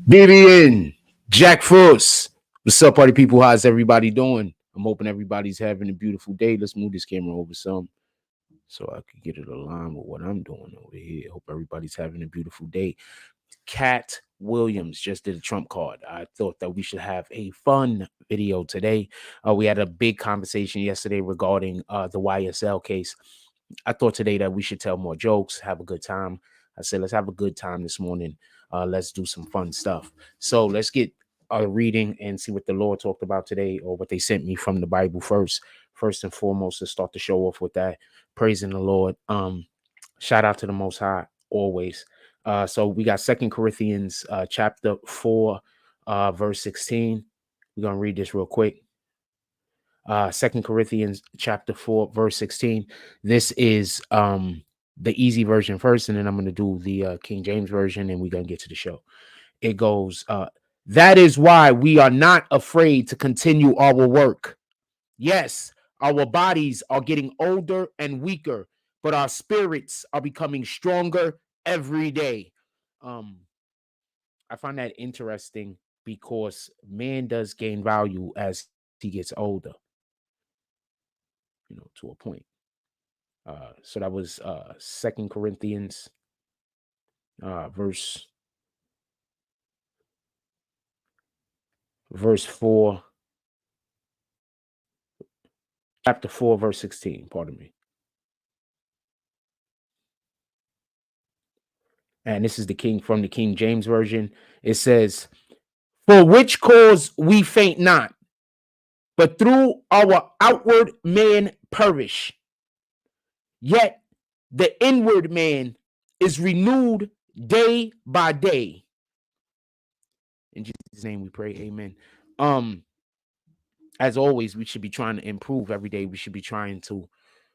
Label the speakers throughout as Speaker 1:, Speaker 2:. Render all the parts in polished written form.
Speaker 1: BBN, Jack Frost. What's up, party people? How's everybody doing? I'm hoping everybody's having a beautiful day. Let's move this camera over some so I can get it aligned with what I'm doing over here. Hope everybody's having a beautiful day. Katt Williams just did a trump card. I thought that we should have a fun video today. We had a big conversation yesterday regarding the YSL case. I thought today that we should tell more jokes, have a good time. I said, let's have a good time this morning. Let's do some fun stuff. So let's get a reading and see what the Lord talked about today, or what they sent me from the Bible first. First and foremost, to start the show off with that, praising the Lord. Shout out to the Most High always. So we got 2 Corinthians chapter 4, verse 16. We're going to read this real quick. 2 Corinthians chapter 4, verse 16. This is the easy version first, and then I'm going to do the King James version, and we're going to get to the show. It goes, that is why we are not afraid to continue our work. Yes, our bodies are getting older and weaker, but our spirits are becoming stronger every day. I find that interesting because man does gain value as he gets older, to a point. So that was 2 Corinthians verse 4, chapter 4, verse 16, pardon me. And this is from the King James version. It says, for which cause we faint not, but through our outward man perish, yet the inward man is renewed day by day. In Jesus' name we pray, amen. As always, we should be trying to improve every day. We should be trying to,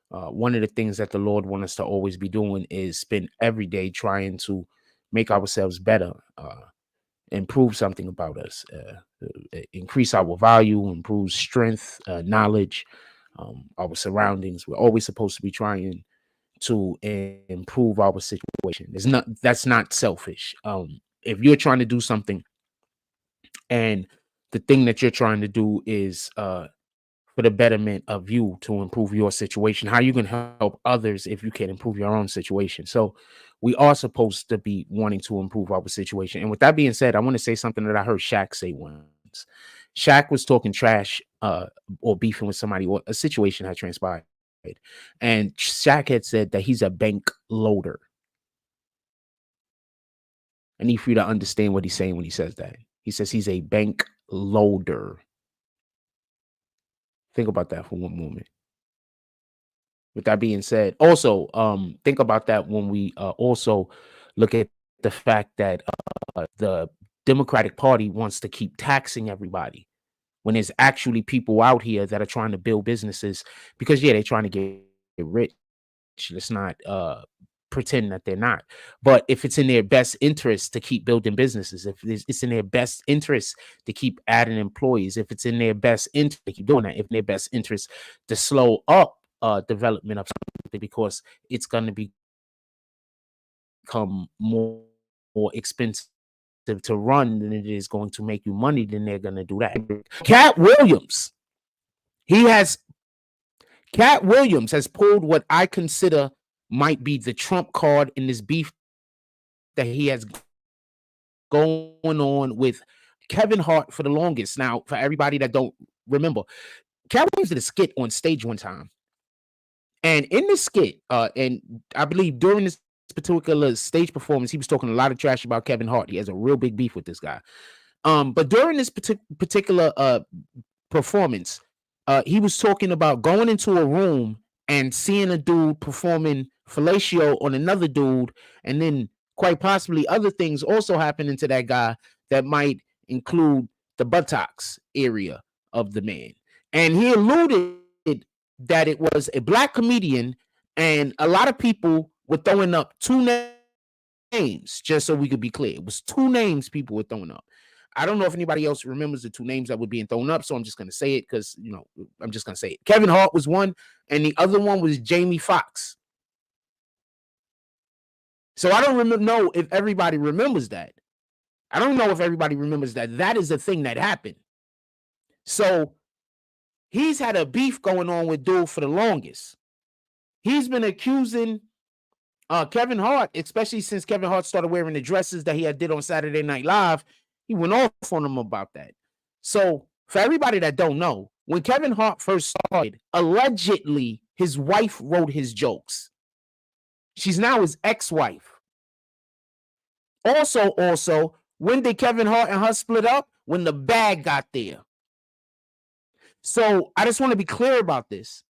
Speaker 1: one of the things that the Lord wants us to always be doing is spend every day trying to make ourselves better, improve something about us, increase our value, improve strength, knowledge, our surroundings. We're always supposed to be trying to improve our situation. That's not selfish. If you're trying to do something and the thing that you're trying to do is for the betterment of you, to improve your situation, how you can help others if you can improve your own situation? So we are supposed to be wanting to improve our situation. And with that being said, I want to say something that I heard Shaq say once. Shaq was talking trash or beefing with somebody, or a situation had transpired. And Shaq had said that he's a bank loader. I need for you to understand what he's saying when he says that. He says he's a bank loader. Think about that for one moment. With that being said, also think about that when we also look at the fact that the Democratic Party wants to keep taxing everybody, when there's actually people out here that are trying to build businesses, because they're trying to get rich. Let's not pretend that they're not. But if it's in their best interest to keep building businesses, if it's in their best interest to keep adding employees, if it's in their best interest to keep doing that, if in their best interest to slow up development of something because it's going to become more expensive to run than it is going to make you money, then they're going to do that. Katt Williams has pulled what I consider might be the trump card in this beef that he has going on with Kevin Hart for the longest. Now, for everybody that don't remember, Katt Williams did a skit on stage one time. And in the skit, and I believe during this particular stage performance, he was talking a lot of trash about Kevin Hart. He has a real big beef with this guy. But during this particular performance, he was talking about going into a room and seeing a dude performing fellatio on another dude, and then quite possibly other things also happening to that guy that might include the buttocks area of the man. And he alluded that it was a black comedian, and a lot of people were throwing up two names, just so we could be clear. It was two names people were throwing up. I don't know if anybody else remembers the two names that were being thrown up, so I'm just going to say it because, I'm just going to say it. Kevin Hart was one, and the other one was Jamie Foxx. So I don't know if everybody remembers that. I don't know if everybody remembers that. That is the thing that happened. So he's had a beef going on with dude for the longest. He's been accusing Kevin Hart, especially since Kevin Hart started wearing the dresses that he had did on Saturday Night Live. He went off on him about that. So for everybody that don't know, when Kevin Hart first started, allegedly his wife wrote his jokes. She's now his ex-wife. Also, when did Kevin Hart and her split up? When the bag got there. So I just want to be clear about this,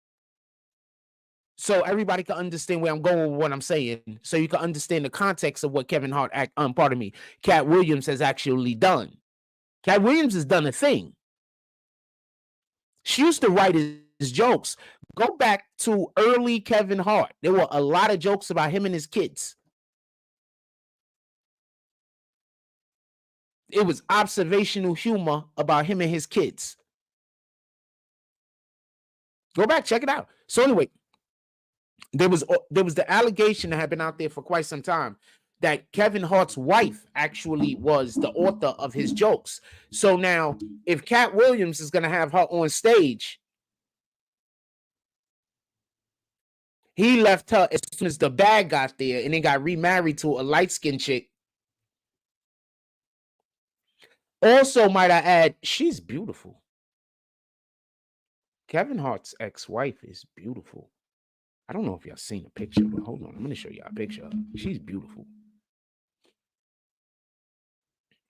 Speaker 1: so everybody can understand where I'm going with what I'm saying, so you can understand the context of what Kevin Hart, Katt Williams has actually done. Katt Williams has done a thing. She used to write his jokes. Go back to early Kevin Hart. There were a lot of jokes about him and his kids. It was observational humor about him and his kids. Go back, check it out. So anyway, there was the allegation that had been out there for quite some time that Kevin Hart's wife actually was the author of his jokes. So now, if Katt Williams is going to have her on stage, he left her as soon as the bag got there and then got remarried to a light-skinned chick. Also, might I add, she's beautiful. Kevin Hart's ex-wife is beautiful. I don't know if y'all seen a picture, but hold on. I'm going to show y'all a picture of her. She's beautiful.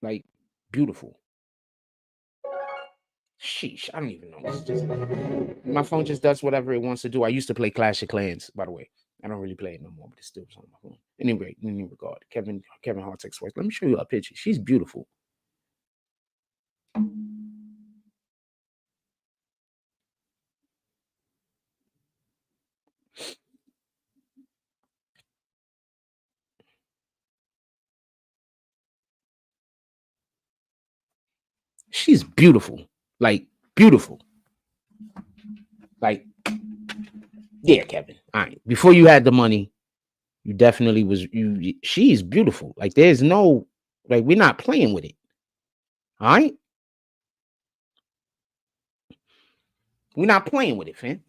Speaker 1: Like, beautiful. Sheesh, I don't even know. My phone just does whatever it wants to do. I used to play Clash of Clans, by the way. I don't really play it no more, but it still on my phone. Anyway, in any regard, Kevin Hart's ex-wife. Let me show you a picture. She's beautiful. She's beautiful. Like, beautiful. Like, yeah, Kevin. All right. Before you had the money, you definitely was she's beautiful. Like, there's no, like, we're not playing with it. All right. We're not playing with it, fam.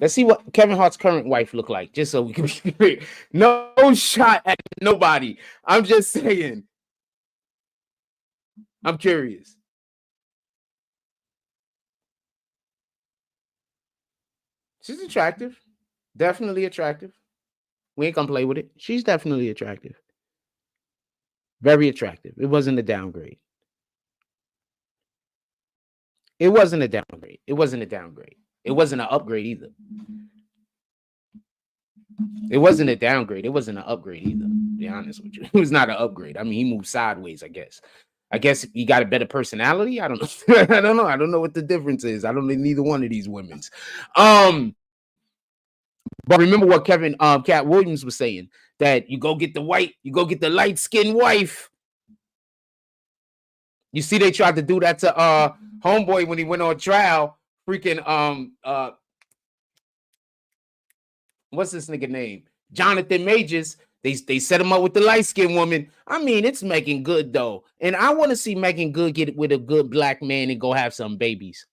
Speaker 1: Let's see what Kevin Hart's current wife look like, just so we can be clear. No shot at nobody. I'm just saying. I'm curious. She's attractive. Definitely attractive. We ain't gonna play with it. She's definitely attractive. Very attractive. It wasn't a downgrade. It wasn't a downgrade. It wasn't a downgrade. It wasn't an upgrade either. It wasn't a downgrade. It wasn't an upgrade either, to be honest with you. It was not an upgrade. I mean, he moved sideways, I guess. I guess he got a better personality. I don't know. I don't know. I don't know what the difference is. I don't know neither one of these women's. But remember what Katt Williams was saying, that you go get the light-skinned wife. You see, they tried to do that to Homeboy when he went on trial. Freaking what's this nigga name? Jonathan Majors. They set him up with the light-skinned woman. I mean, it's Megan Good though, and I want to see Megan Good get with a good black man and go have some babies.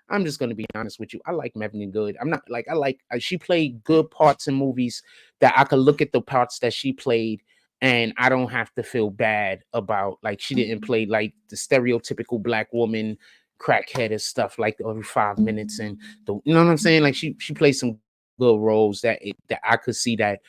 Speaker 1: I'm just gonna be honest with you. I like Megan Good. I'm not like she played good parts in movies that I could look at the parts that she played, and I don't have to feel bad about, like, she didn't play like the stereotypical black woman crackhead and stuff like every 5 minutes, and you know what I'm saying? Like, she played some good roles that I could see that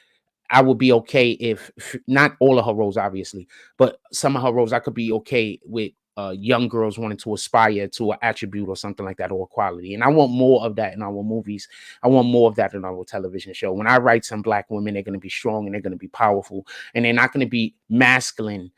Speaker 1: I would be okay if not all of her roles, obviously, but some of her roles I could be okay with. Young girls wanting to aspire to an attribute or something like that, or a quality. And I want more of that in our movies. I want more of that in our television show. When I write some black women, they're going to be strong and they're going to be powerful, and they're not going to be masculine,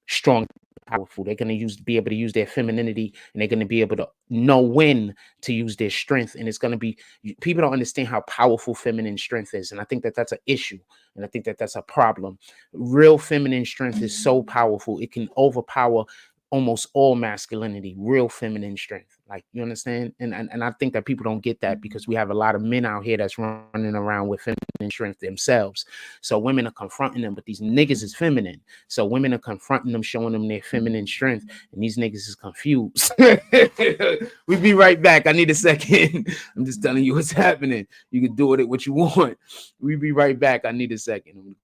Speaker 1: strong, powerful. They're going to be able to use their femininity, and they're going to be able to know when to use their strength. And it's going to be, people don't understand how powerful feminine strength is. And I think that that's an issue. And I think that that's a problem. Real feminine strength is so powerful. It can overpower almost all masculinity, real feminine strength. Like, you understand? And I think that people don't get that because we have a lot of men out here that's running around with feminine strength themselves. So women are confronting them, but these niggas is feminine. So women are confronting them, showing them their feminine strength, and these niggas is confused. We'll be right back. I need a second. I'm just telling you what's happening. You can do with it what you want. We'll be right back. I need a second. I'm gonna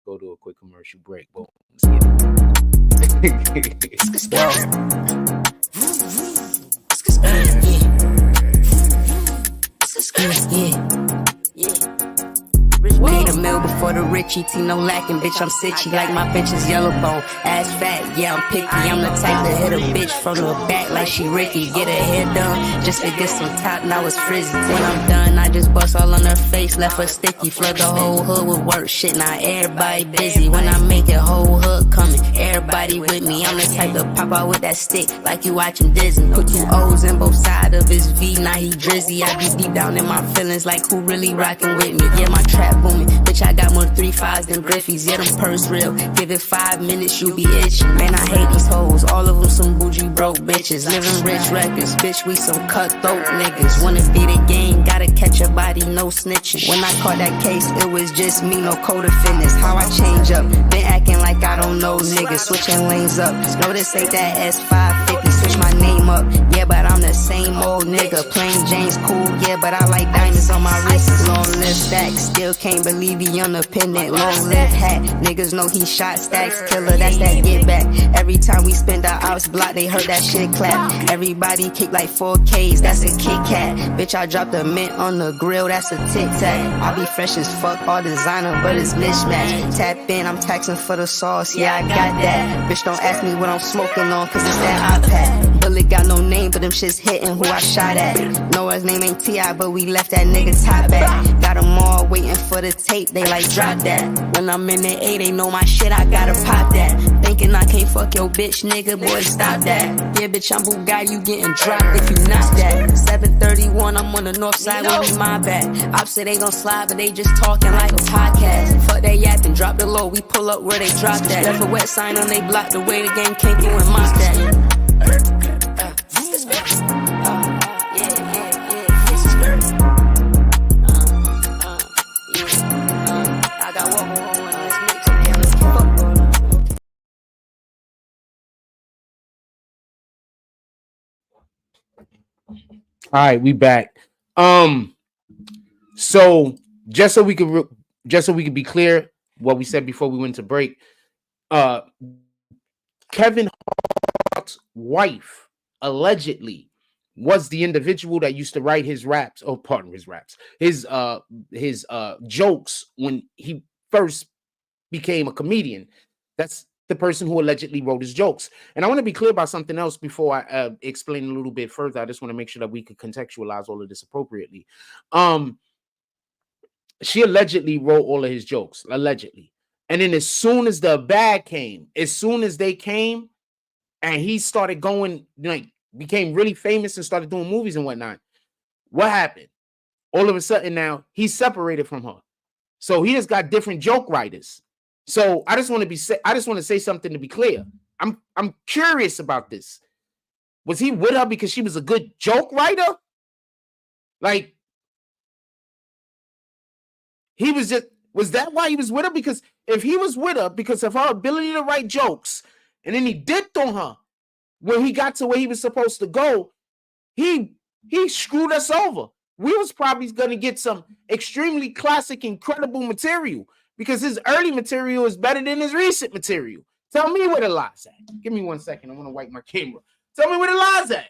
Speaker 1: go to a quick commercial break. Boom.
Speaker 2: Made a meal before the rich eat, no lacking, bitch, I'm sitchy like my bitch is yellow bone, ass fat, yeah, I'm picky, I'm the type to hit a bitch from the back like she Ricky, get her hair done, just to get some top, now it's frizzy, when I'm done, I just bust all on her face, left her sticky, flood the whole hood with work, shit, now everybody busy, when I make it, whole hood coming, everybody with me, I'm the type to pop out with that stick, like you watching Disney, put 2 O's in both sides of his V, now he drizzy, I be deep down in my feelings, like who really rocking with me, yeah, my trap booming. Bitch, I got more 3-5s than Griffies. Yeah, them purse real. Give it 5 minutes, you be itching. Man, I hate these hoes. All of them some bougie broke bitches. Living rich records. Bitch, we some cutthroat niggas. Wanna be the game, gotta catch a body, no snitching. When I caught that case, it was just me, no code of fitness. How I change up. Been acting like I don't know niggas. Switching lanes up. No, this ain't that S550. Switch my name up. Yeah, but I'm the same old nigga. Plain Jane's cool. Yeah, but I like diamonds on my wrist. Long list stack. Still can't believe he independent, long lived hat. Niggas know he shot stacks, killer, that's that get back. Every time we spend our house block, they heard that shit clap. Everybody kick like 4Ks, that's a Kit Kat. Bitch, I dropped a mint on the grill, that's a Tic Tac. I be fresh as fuck, all designer, but it's mismatched. Tap in, I'm taxing for the sauce, yeah, I got that. Bitch, don't ask me what I'm smoking on, cause it's that iPad. Bullet got no name, but them shits hitting who I shot at. Know his name ain't T.I., but we left that nigga top back. Got them all waiting for the tape, they like drop that. When I'm in the A, they know my shit, I gotta pop that. Thinking I can't fuck your bitch, nigga, boy, stop that. Yeah, bitch, I'm Bugatti, you getting dropped if you not that. 731, I'm on the north side, when we my back. Ops say they gon' slide, but they just talking like a podcast. Fuck that yapping, drop the low, we pull up where they drop that. Left a wet sign on they block, the way the game came through and mocked that.
Speaker 1: All right, we back. So just so we could be clear, what we said before we went to break, Kevin Hart's wife allegedly was the individual that used to write his raps, his jokes when he first became a comedian. That's the person who allegedly wrote his jokes. And I want to be clear about something else before I explain a little bit further. I just want to make sure that we could contextualize all of this appropriately. She allegedly wrote all of his jokes, allegedly. And then as soon as the bag came, as soon as they came and he started going, like, became really famous and started doing movies and whatnot, what happened? All of a sudden now he's separated from her. So he just got different joke writers. So I just want to say something to be clear. I'm curious about this. Was he with her because she was a good joke writer? Like, was that why he was with her? Because if he was with her because of her ability to write jokes, and then he dipped on her when he got to where he was supposed to go, he screwed us over. We was probably gonna get some extremely classic, incredible material because his early material is better than his recent material. Tell me where the lies at. Give me 1 second. I want to wipe my camera. Tell me where the lies at.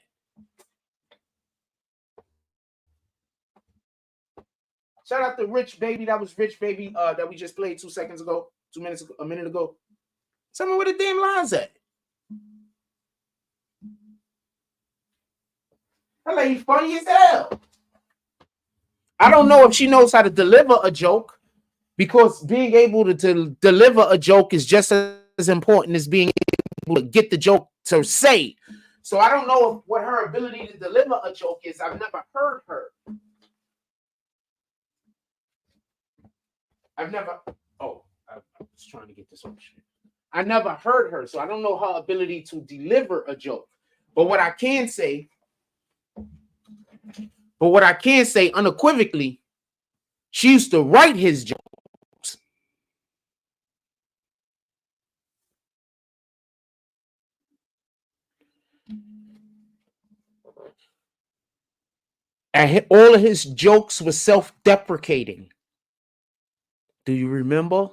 Speaker 1: Shout out to Rich Baby. That was Rich Baby that we just played 2 seconds ago, a minute ago. Tell me where the damn lies at. I like, he's funny as hell. I don't know if she knows how to deliver a joke, because being able to deliver a joke is just as important as being able to get the joke to say. So I don't know what her ability to deliver a joke is. I've never heard her. I was trying to get this option. I never heard her, so I don't know her ability to deliver a joke. But what I can say unequivocally, she used to write his jokes. And all of his jokes were self-deprecating. Do you remember?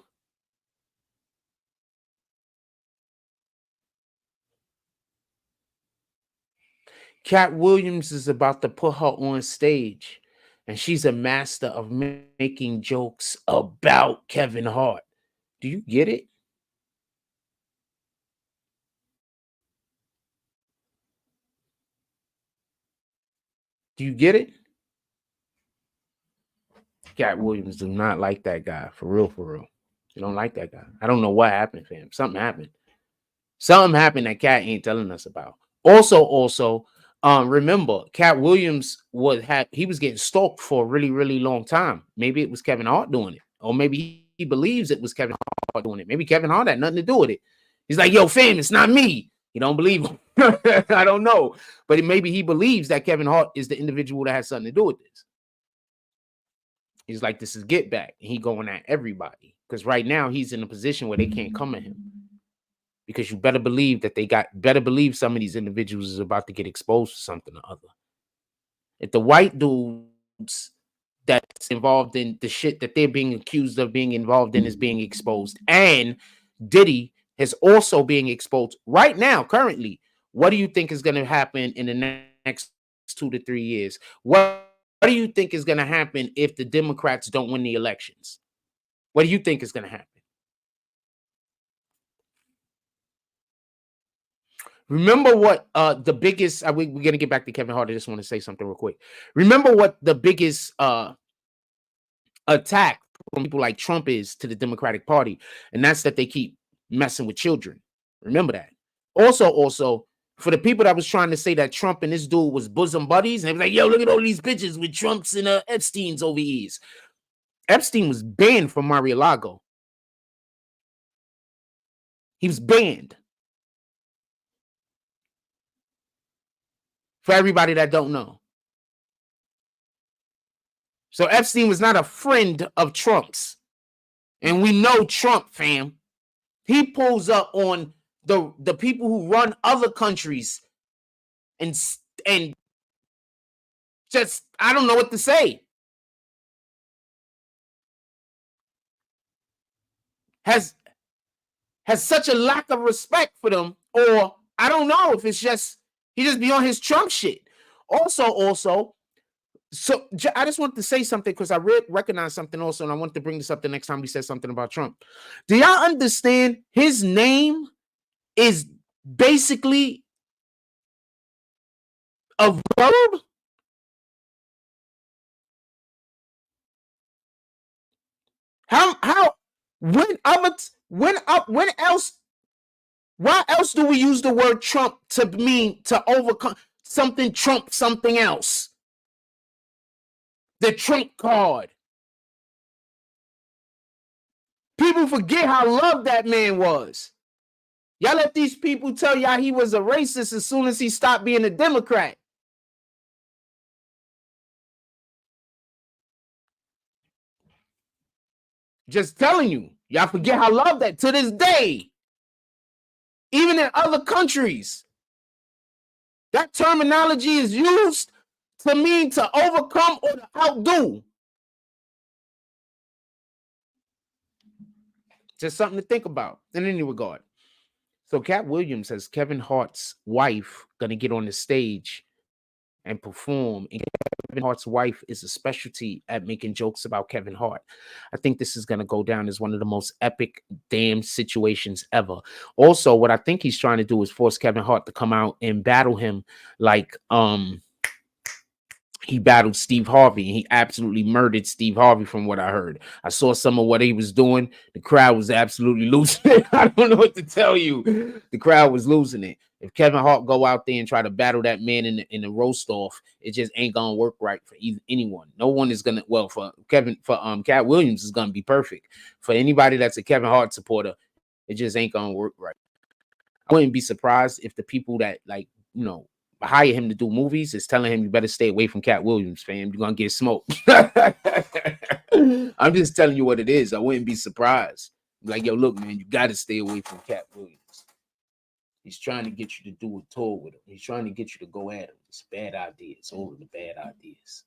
Speaker 1: Katt Williams is about to put her on stage, and she's a master of making jokes about Kevin Hart. Do you get it? Do you get it? Katt Williams do not like that guy. For real, for real. You don't like that guy. I don't know what happened, fam. Something happened. Something happened that Katt ain't telling us about. Also, remember, Katt Williams was getting stalked for a really, really long time. Maybe it was Kevin Hart doing it, or maybe he believes it was Kevin Hart doing it. Maybe Kevin Hart had nothing to do with it. He's like, yo, fam, it's not me. You don't believe him. I don't know. But maybe he believes that Kevin Hart is the individual that has something to do with this. He's like, this is get back. And he going at everybody. Because right now he's in a position where they can't come at him. Because you better believe that some of these individuals is about to get exposed to something or other. If the white dudes that's involved in the shit that they're being accused of being involved in is being exposed, and Diddy is also being exposed right now, currently, what do you think is going to happen in the next 2 to 3 years? What do you think is going to happen if the Democrats don't win the elections? What do you think is going to happen? Remember what the biggest, we're going to get back to Kevin Hart. I just want to say something real quick. Remember what the biggest attack from people like Trump is to the Democratic Party, and that's that they keep messing with children. Remember that. Also, for the people that was trying to say that Trump and this dude was bosom buddies, and they was like, yo, look at all these bitches with Trumps and Epstein's over ears. Epstein was banned from Mar-a-Lago. He was banned. For everybody that don't know. So Epstein was not a friend of Trump's. And we know Trump, fam. He pulls up on the people who run other countries and just, I don't know what to say. Has such a lack of respect for them, or I don't know if it's just he just be on his Trump shit. Also, so I just want to say something because I recognize something also, and I want to bring this up the next time we said something about Trump. Do y'all understand his name is basically a verb? Why else do we use the word Trump to mean to overcome something, Trump something else? The Trump card. People forget how loved that man was. Y'all let these people tell y'all he was a racist as soon as he stopped being a Democrat. Just telling you. Y'all forget how loved that to this day. Even in other countries. That terminology is used to mean to overcome or to outdo. Just something to think about in any regard. So Katt Williams has Kevin Hart's wife going to get on the stage and perform. And Kevin Hart's wife is a specialty at making jokes about Kevin Hart. I think this is going to go down as one of the most epic damn situations ever. Also, what I think he's trying to do is force Kevin Hart to come out and battle him like he battled Steve Harvey, and he absolutely murdered Steve Harvey from what I heard. I saw some of what he was doing. The crowd was absolutely losing it. I don't know what to tell you. The crowd was losing it. If Kevin Hart go out there and try to battle that man in the roast off, it just ain't gonna work right for anyone. No one is gonna, well, for Katt Williams is gonna be perfect. For anybody that's a Kevin Hart supporter, It just ain't gonna work right. I wouldn't be surprised if the people that like, you know, hire him to do movies is telling him you better stay away from Katt Williams, fam. You're gonna get smoked. I'm just telling you what it is. I wouldn't be surprised. Like, yo, look, man, you gotta stay away from Katt Williams. He's trying to get you to do a tour with him. He's trying to get you to go at him. It's bad ideas. All of the bad ideas.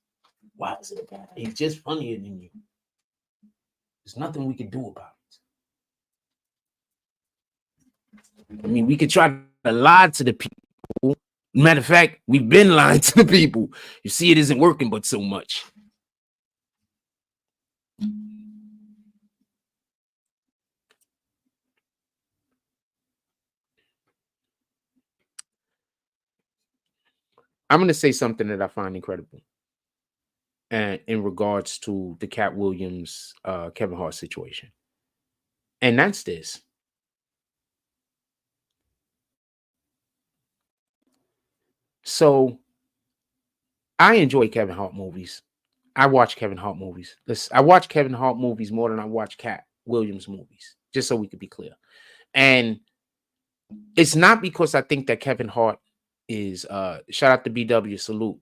Speaker 1: Why is it a bad idea? He's just funnier than you. There's nothing we can do about it. I mean, we could try to lie to the people. Matter of fact, we've been lying to the people. You see, it isn't working but so much. I'm going to say something that I find incredible. And in regards to the Katt Williams, Kevin Hart situation. And that's this. So I enjoy Kevin Hart movies. I watch Kevin Hart movies. I watch Kevin Hart movies more than I watch Katt Williams movies, just so we could be clear. And it's not because I think that Kevin Hart is shout out to BW, salute.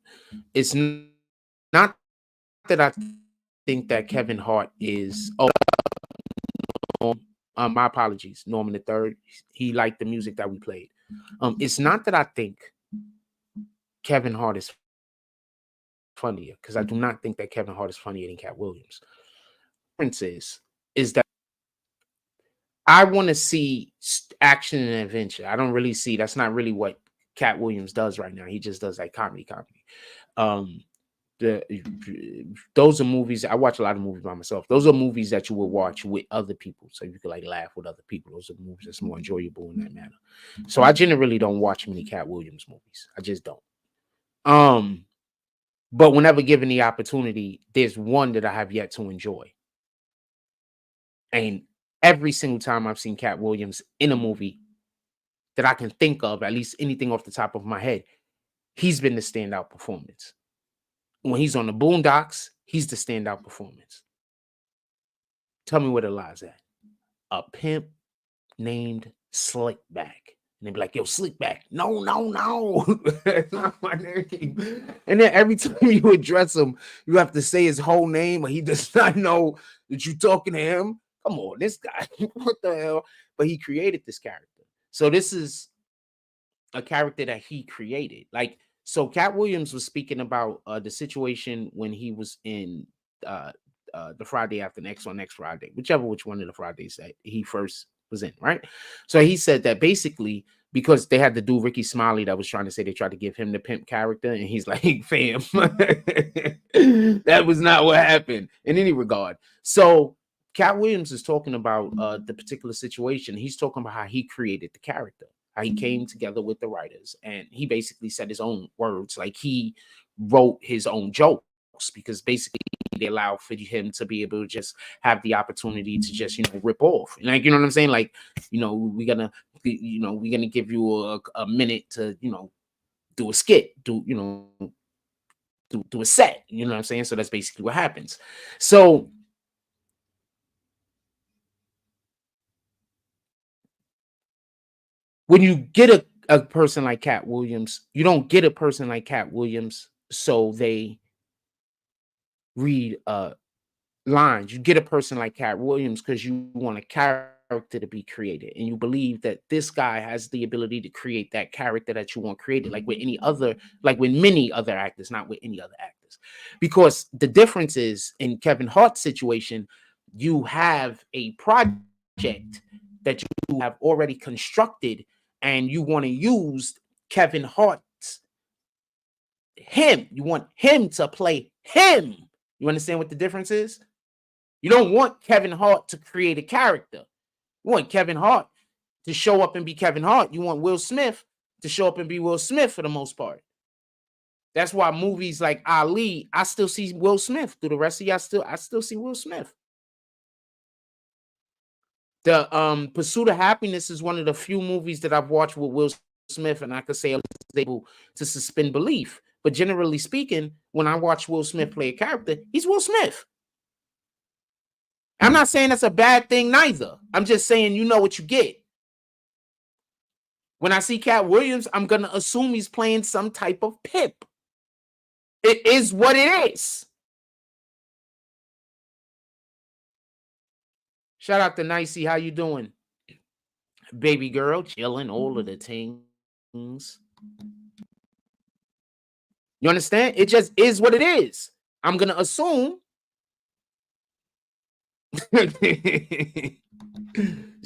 Speaker 1: It's not that I think that Kevin Hart is my apologies, Norman III. He liked the music that we played. It's not that I think Kevin Hart is funnier, because I do not think that Kevin Hart is funnier than Katt Williams. The difference is that I want to see action and adventure. I don't really see, that's not really what Katt Williams does right now. He just does like comedy. Those are movies. I watch a lot of movies by myself. Those are movies that you would watch with other people, so you could like laugh with other people. Those are movies that's more enjoyable in that manner. So I generally don't watch many Katt Williams movies. I just don't. But whenever given the opportunity, there's one that I have yet to enjoy. And every single time I've seen Katt Williams in a movie that I can think of, at least anything off the top of my head, he's been the standout performance. When he's on the Boondocks, he's the standout performance. Tell me where the lie's at. A pimp named Slickback. And they be like, yo, Slickback. No. That's not my name. And then every time you address him, you have to say his whole name, or he does not know that you're talking to him. Come on, this guy. What the hell? But he created this character. So this is a character that he created. Like, so Katt Williams was speaking about the situation when he was in the Friday after next or next Friday, which one of the Fridays that he first was in, right? So he said that basically because they had to do Ricky Smiley that was trying to say they tried to give him the pimp character, and he's like, fam, that was not what happened in any regard. So Katt Williams is talking about the particular situation. He's talking about how he created the character, how he came together with the writers, and he basically said his own words, like he wrote his own jokes, because basically they allow for him to be able to just have the opportunity to just, rip off. Like, you know what I'm saying? Like, we're gonna give you a minute to, do a skit, do a set, you know what I'm saying? So that's basically what happens. So when you get a person like Katt Williams, you don't get a person like Katt Williams so they read lines. You get a person like Katt Williams because you want a character to be created, and you believe that this guy has the ability to create that character that you want created, like with many other actors, not with any other actors. Because the difference is, in Kevin Hart's situation, you have a project that you have already constructed, and you want to use Kevin Hart's him. You want him to play him. You understand what the difference is? You don't want Kevin Hart to create a character. You want Kevin Hart to show up and be Kevin Hart. You want Will Smith to show up and be Will Smith for the most part. That's why movies like Ali, I still see Will Smith. Through the rest of y'all, I still see Will Smith. The Pursuit of Happiness is one of the few movies that I've watched with Will Smith, and I could say I was able to suspend belief. But generally speaking, when I watch Will Smith play a character, he's Will Smith. I'm not saying that's a bad thing neither. I'm just saying you know what you get. When I see Katt Williams, I'm going to assume he's playing some type of pimp. It is what it is. Shout out to Nicey. How you doing? Baby girl, chilling, all of the things. You understand? It just is what it is. I'm going to assume he's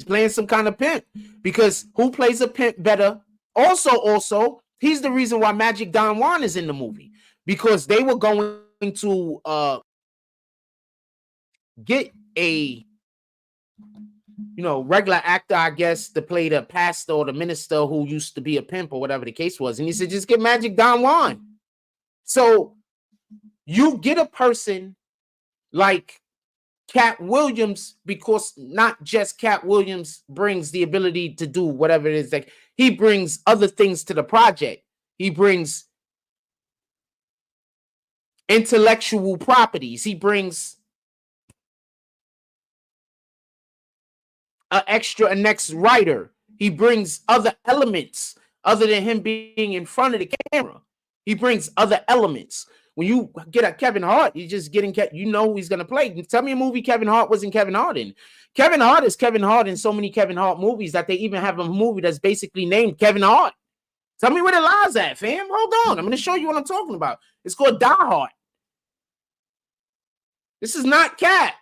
Speaker 1: playing some kind of pimp, because who plays a pimp better? Also, he's the reason why Magic Don Juan is in the movie, because they were going to get a regular actor, I guess, to play the pastor or the minister who used to be a pimp or whatever the case was. And he said, just get Magic Don Juan. So you get a person like Katt Williams, because not just Katt Williams brings the ability to do whatever it is, like he brings other things to the project. He brings intellectual properties. He brings an next writer. He brings other elements other than him being in front of the camera. He brings other elements. When you get a Kevin Hart, you're just getting, you know who he's going to play. Tell me a movie Kevin Hart wasn't Kevin Hart in. Kevin Hart is Kevin Hart in so many Kevin Hart movies that they even have a movie that's basically named Kevin Hart. Tell me where the lies at, fam. Hold on. I'm going to show you what I'm talking about. It's called Die Hard. This is not Cat.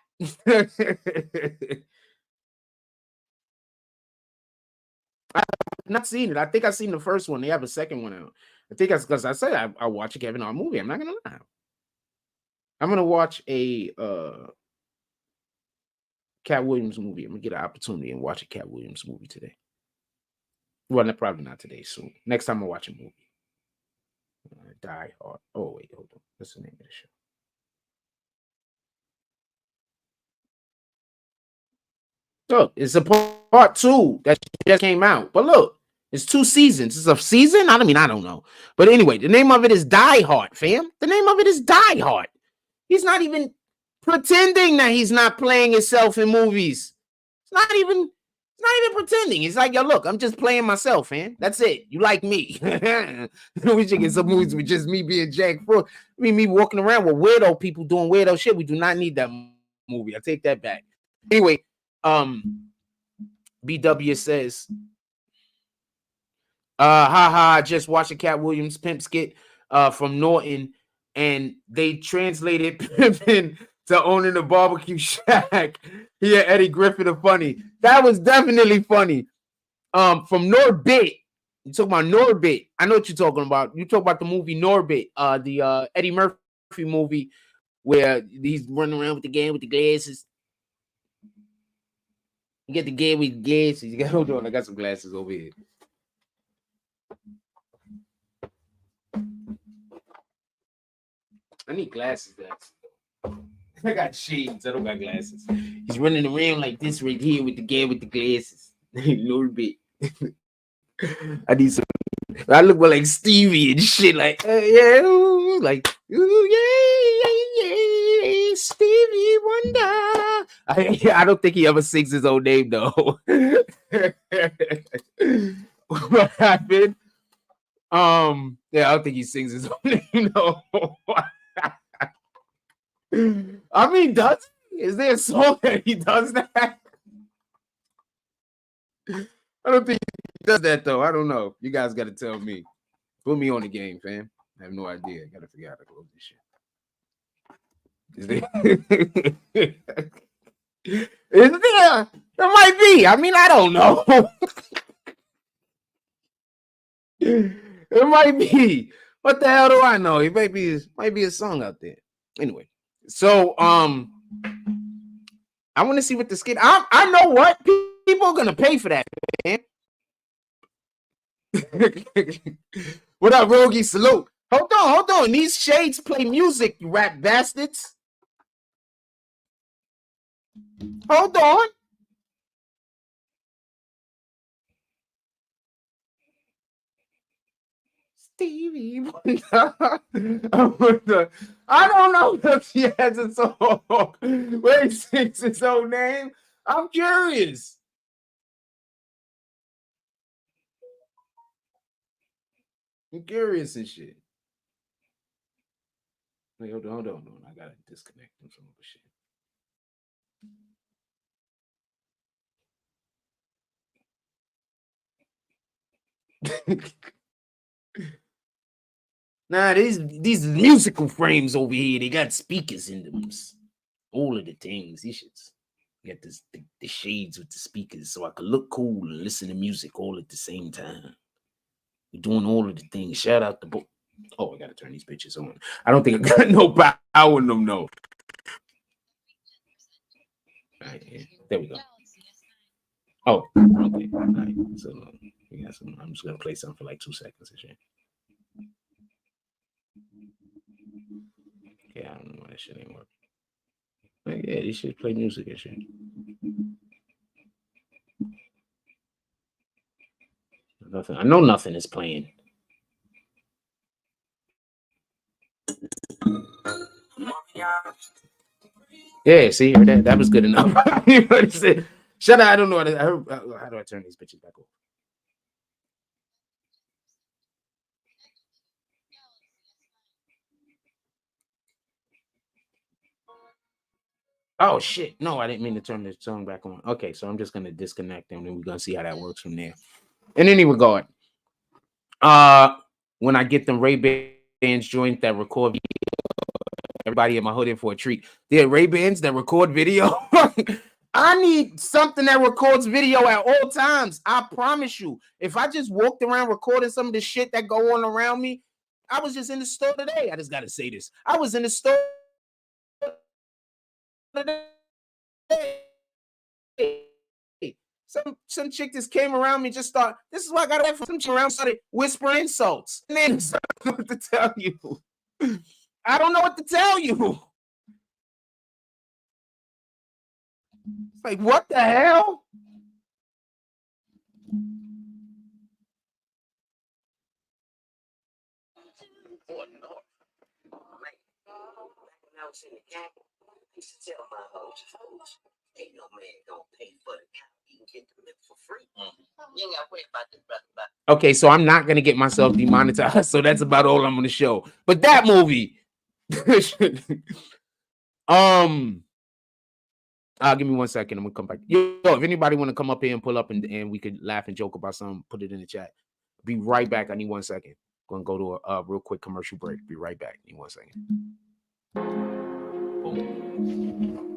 Speaker 1: I've not seen it. I think I've seen the first one. They have a second one out. I think that's because I said I watch a Kevin Hart movie. I'm not going to lie. I'm going to watch a Katt Williams movie. I'm going to get an opportunity and watch a Katt Williams movie today. Well, probably not today. Soon. Next time I watch a movie. Die Hard. Oh, wait. Hold on. What's the name of the show? Look, it's a part 2 that just came out. But look, it's 2 seasons. It's a season? I don't know. But anyway, the name of it is Die Hard, fam. The name of it is Die Hard. He's not even pretending that he's not playing himself in movies. It's not even pretending. He's like, yo, look, I'm just playing myself, man. That's it. You like me. We should get some movies with just me being Jack Frost. Me walking around with weirdo people doing weirdo shit. We do not need that movie. I take that back. Anyway, BW says, I just watched a Katt Williams pimp skit from Norton, and they translated pimping to owning a barbecue shack. Yeah, Eddie Griffin are funny. That was definitely funny. From Norbit. You talk about Norbit. I know what you're talking about. You talk about the movie Norbit, the Eddie Murphy movie where he's running around with the game with the glasses. You get the game with glasses. You got, hold on, I got some glasses over here. I need glasses. I got shades. I don't got glasses. He's running around like this right here with the game with the glasses. A little bit. I need some. I look more like Stevie and shit. Like, yeah, like, yeah, Stevie Wonder. I don't think he ever sings his own name though. What happened? Yeah, I don't think he sings his own name. No. I mean, does he? Is there a song that he does that? I don't think he does that though. I don't know. You guys got to tell me. Put me on the game, fam. I have no idea. I gotta figure out how to close this shit. Is there? Is there? There might be. I mean, I don't know. It might be. What the hell do I know? It might be a song out there. Anyway, so I want to see what the skit. I know what people are gonna pay for that, man. What up, Rogie? Salute. Hold on. These shades play music, you rap bastards. Hold on. Stevie Wonder. I don't know if she has a song where he sings his own name. I'm curious. I'm curious and shit. Wait, hold on. I gotta disconnect from some of the shit. Nah, these musical frames over here, they got speakers in them. All of the things. These shits. Got the shades with the speakers so I could look cool and listen to music all at the same time. We're doing all of the things. Shout out the book. Oh, I gotta turn these bitches on. I don't think I got no power in them, no. All right, yeah. There we go. Oh, okay. All right. So we got some. I'm just gonna play something for like 2 seconds and shit. Yeah, I don't know why that shit ain't working. Like, yeah, these shit play music and shit. Nothing. I know nothing is playing. Yeah, see, that was good enough. Shut up! I don't know how do I turn these bitches back over? Oh shit! No, I didn't mean to turn the song back on. Okay, so I'm just gonna disconnect them, and we're gonna see how that works from there. In any regard, when I get them Ray-Bans joint that record, everybody in my hood in for a treat. They're Ray-Bans that record video. I need something that records video at all times. I promise you. If I just walked around recording some of the shit that go on around me, I was just in the store today. I just gotta say this. I was in the store today. Some chick just came around me, just thought, this is what I got to some chick around, started whispering insults. And then I don't know what to tell you. I don't know what to tell you. It's like, what the hell? Used to tell my hoes, ain't no man gonna pay for the cow. You can get the milk for free. You ain't gotta worry about this, brother. Okay, so I'm not gonna get myself demonetized. So that's about all I'm gonna show. But that movie, give me 1 second. I'm gonna come back. Yo, if anybody want to come up here and pull up and we could laugh and joke about something, put it in the chat. Be right back. I need 1 second. Gonna go to a real quick commercial break. Be right back. Need 1 second. Boom.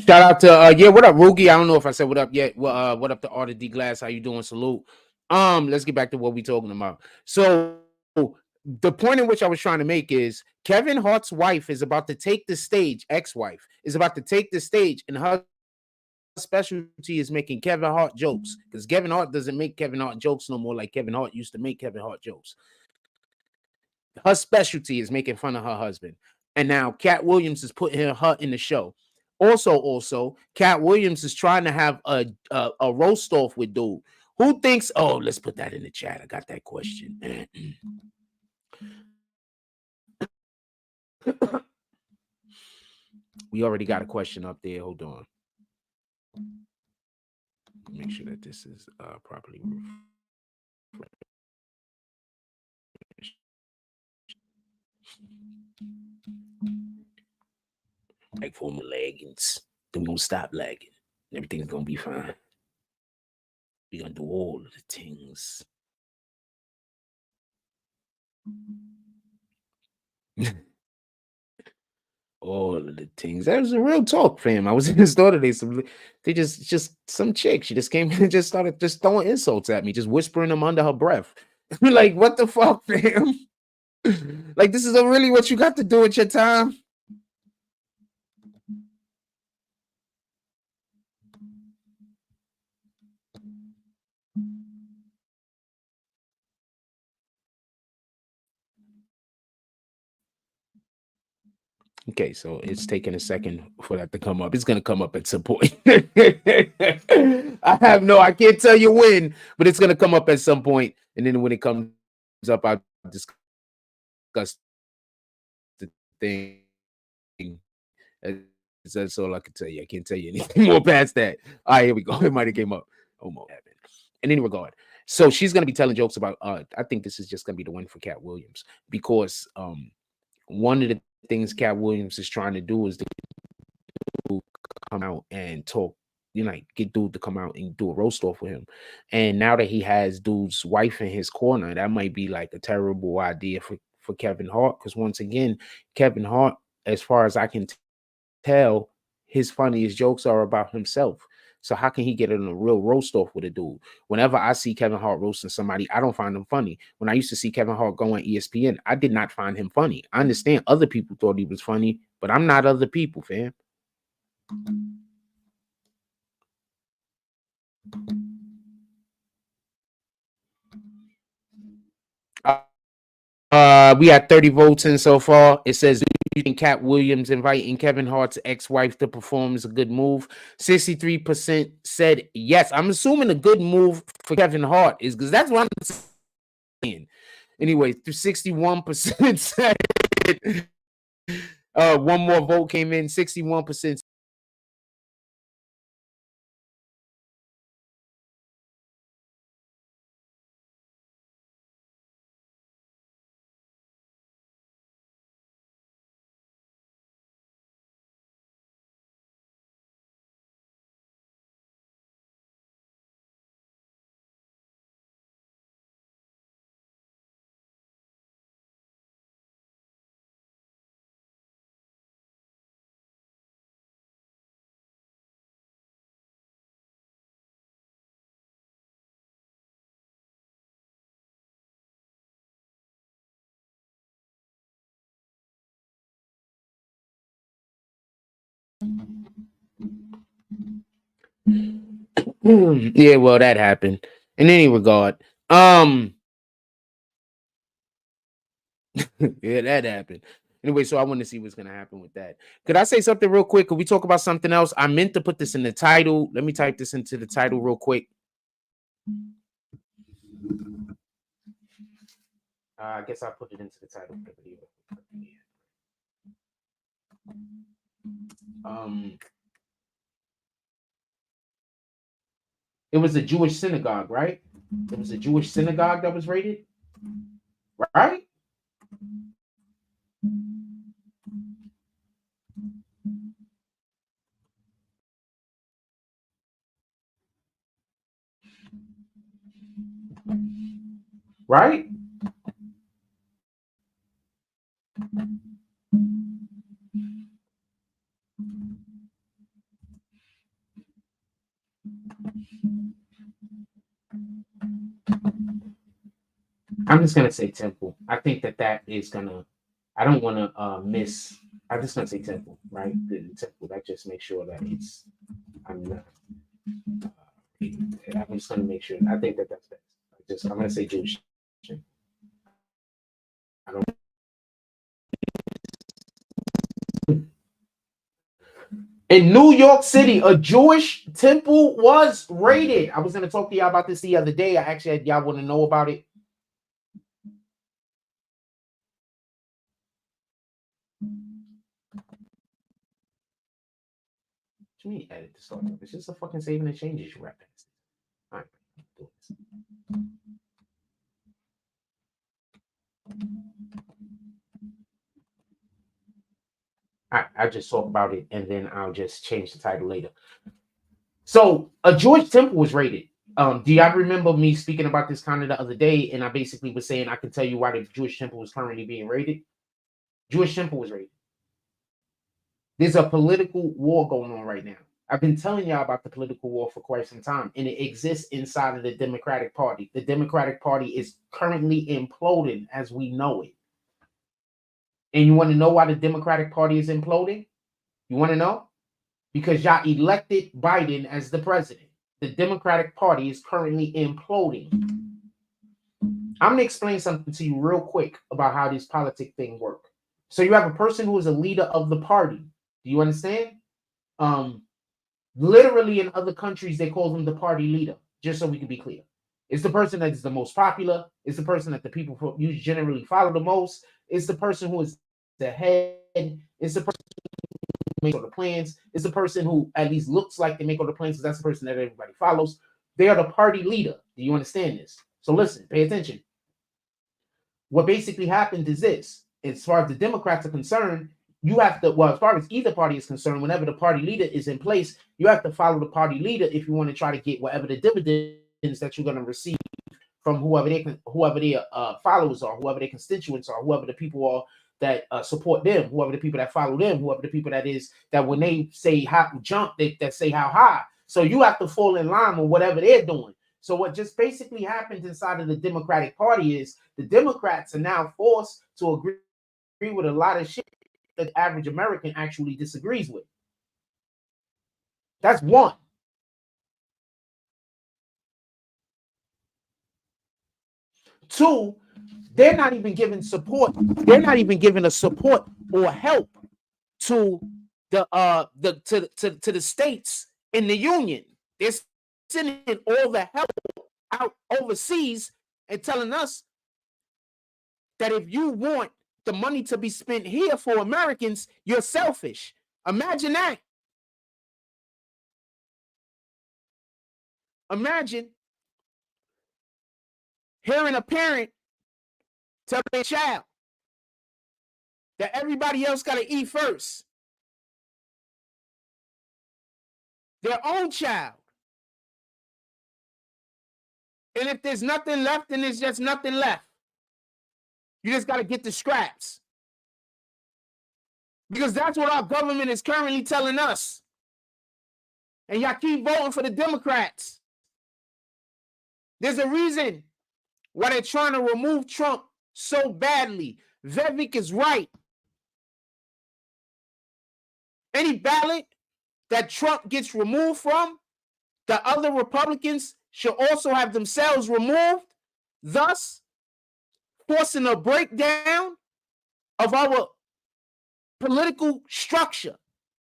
Speaker 1: Shout out to yeah, what up, Rugi? I don't know if I said what up yet. What up to Art of D Glass? How you doing? Salute. Let's get back to what we talking about. So the point in which I was trying to make is Kevin Hart's wife is about to take the stage, ex-wife is about to take the stage, and her specialty is making Kevin Hart jokes, because Kevin Hart doesn't make Kevin Hart jokes no more like Kevin Hart used to make Kevin Hart jokes. Her specialty is making fun of her husband. And now Katt Williams is putting her in the show. Also, Katt Williams is trying to have a roast off with dude. Who thinks, oh, let's put that in the chat. I got that question. We already got a question up there. Hold on. Make sure that this is properly like former leggings. Then we're gonna stop lagging. Everything's gonna be fine. We're gonna do all of the things. All of the things. That was a real talk, fam. I was in the store today. They just some chick. She just came and just started just throwing insults at me, just whispering them under her breath. Like, what the fuck, fam? Like, this is really what you got to do with your time? Okay, so it's taking a second for that to come up. It's gonna come up at some point. I can't tell you when, but it's gonna come up at some point. And then when it comes up, I'll discuss the thing. That's all I can tell you. I can't tell you anything more past that. All right, here we go. It might have came up. Almost happened. In any regard, so she's gonna be telling jokes about. I think this is just gonna be the win for Katt Williams, because one of the things Katt Williams is trying to do is to come out and talk, like get dude to come out and do a roast off with him. And now that he has dude's wife in his corner, that might be like a terrible idea for Kevin Hart, because once again, Kevin Hart, as far as I can tell, his funniest jokes are about himself. So how can he get in a real roast off with a dude? Whenever I see Kevin Hart roasting somebody, I don't find him funny. When I used to see Kevin Hart go on ESPN, I did not find him funny. I understand other people thought he was funny, but I'm not other people, fam. We had 30 votes in so far. It says, do you think Katt Williams inviting Kevin Hart's ex-wife to perform is a good move? 63% said yes. I'm assuming a good move for Kevin Hart is, because that's what I'm saying. Anyway, 61% said one more vote came in. 61%. Yeah, well, that happened. In any regard, yeah, that happened. Anyway, so I want to see what's gonna happen with that. Could I say something real quick? Could we talk about something else? I meant to put this in the title. Let me type this into the title real quick. I guess I'll put it into the title of the video. It was a Jewish synagogue, right? It was a Jewish synagogue that was raided, right? Right? I'm just gonna say temple. I think that is gonna. I don't want to miss. I'm just gonna say temple, right? The temple. That just make sure that it's. I'm not. I'm just gonna make sure. I think that that's best. I'm gonna say Jewish. I don't. In New York City, a Jewish temple was raided. I was gonna talk to y'all about this the other day. I actually had y'all want to know about it. What do you mean edit the start? It's just a fucking saving and changes you rap past. All right, do this. All right, I'll just talk about it and then I'll just change the title later. So a Jewish temple was raided. Do y'all remember me speaking about this kind of the other day? And I basically was saying I can tell you why the Jewish temple was currently being raided. Jewish temple was raided. There's a political war going on right now. I've been telling y'all about the political war for quite some time, and it exists inside of the Democratic Party. The Democratic Party is currently imploding as we know it. And you want to know why the Democratic Party is imploding? You want to know? Because y'all elected Biden as the president. The Democratic Party is currently imploding. I'm going to explain something to you real quick about how this politic thing works. So you have a person who is a leader of the party. Do you understand? Literally in other countries, they call them the party leader, just so we can be clear. It's the person that is the most popular. It's the person that the people generally follow the most. It's the person who is the head. It's the person who makes all the plans. It's the person who at least looks like they make all the plans because that's the person that everybody follows. They are the party leader. Do you understand this? So listen, pay attention. What basically happened is this. As far as the Democrats are concerned, you have to, well, as far as either party is concerned, whenever the party leader is in place, you have to follow the party leader if you want to try to get whatever the dividends that you're going to receive from whoever their followers are, whoever their constituents are, whoever the people are that support them, whoever the people that follow them, whoever the people that is that when they say how jump, that say how high. So you have to fall in line with whatever they're doing. So what just basically happens inside of the Democratic Party is the Democrats are now forced to agree with a lot of shit that the average American actually disagrees with. That's one. Two, they're not even giving support. They're not even giving a support or help to the states in the union. They're sending all the help out overseas and telling us that if you want the money to be spent here for Americans, you're selfish. Imagine that. Imagine hearing a parent tell their child that everybody else got to eat first. Their own child. And if there's nothing left, then there's just nothing left. You just got to get the scraps. Because that's what our government is currently telling us. And y'all keep voting for the Democrats. There's a reason why they're trying to remove Trump so badly. Vivek is right. Any ballot that Trump gets removed from, the other Republicans should also have themselves removed, thus forcing a breakdown of our political structure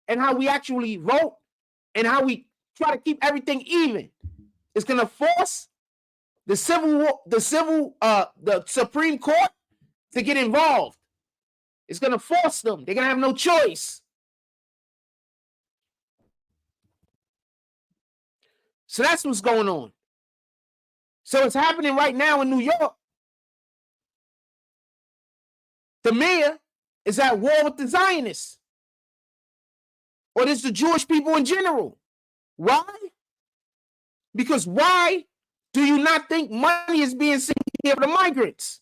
Speaker 1: and how we actually vote and how we try to keep everything even. It's going to force the Supreme Court to get involved. It's going to force them. They're going to have no choice. So that's what's going on. So it's happening right now in New York. The mayor is at war with the Zionists. Or it's the Jewish people in general. Why? Because why do you not think money is being sent here for the migrants?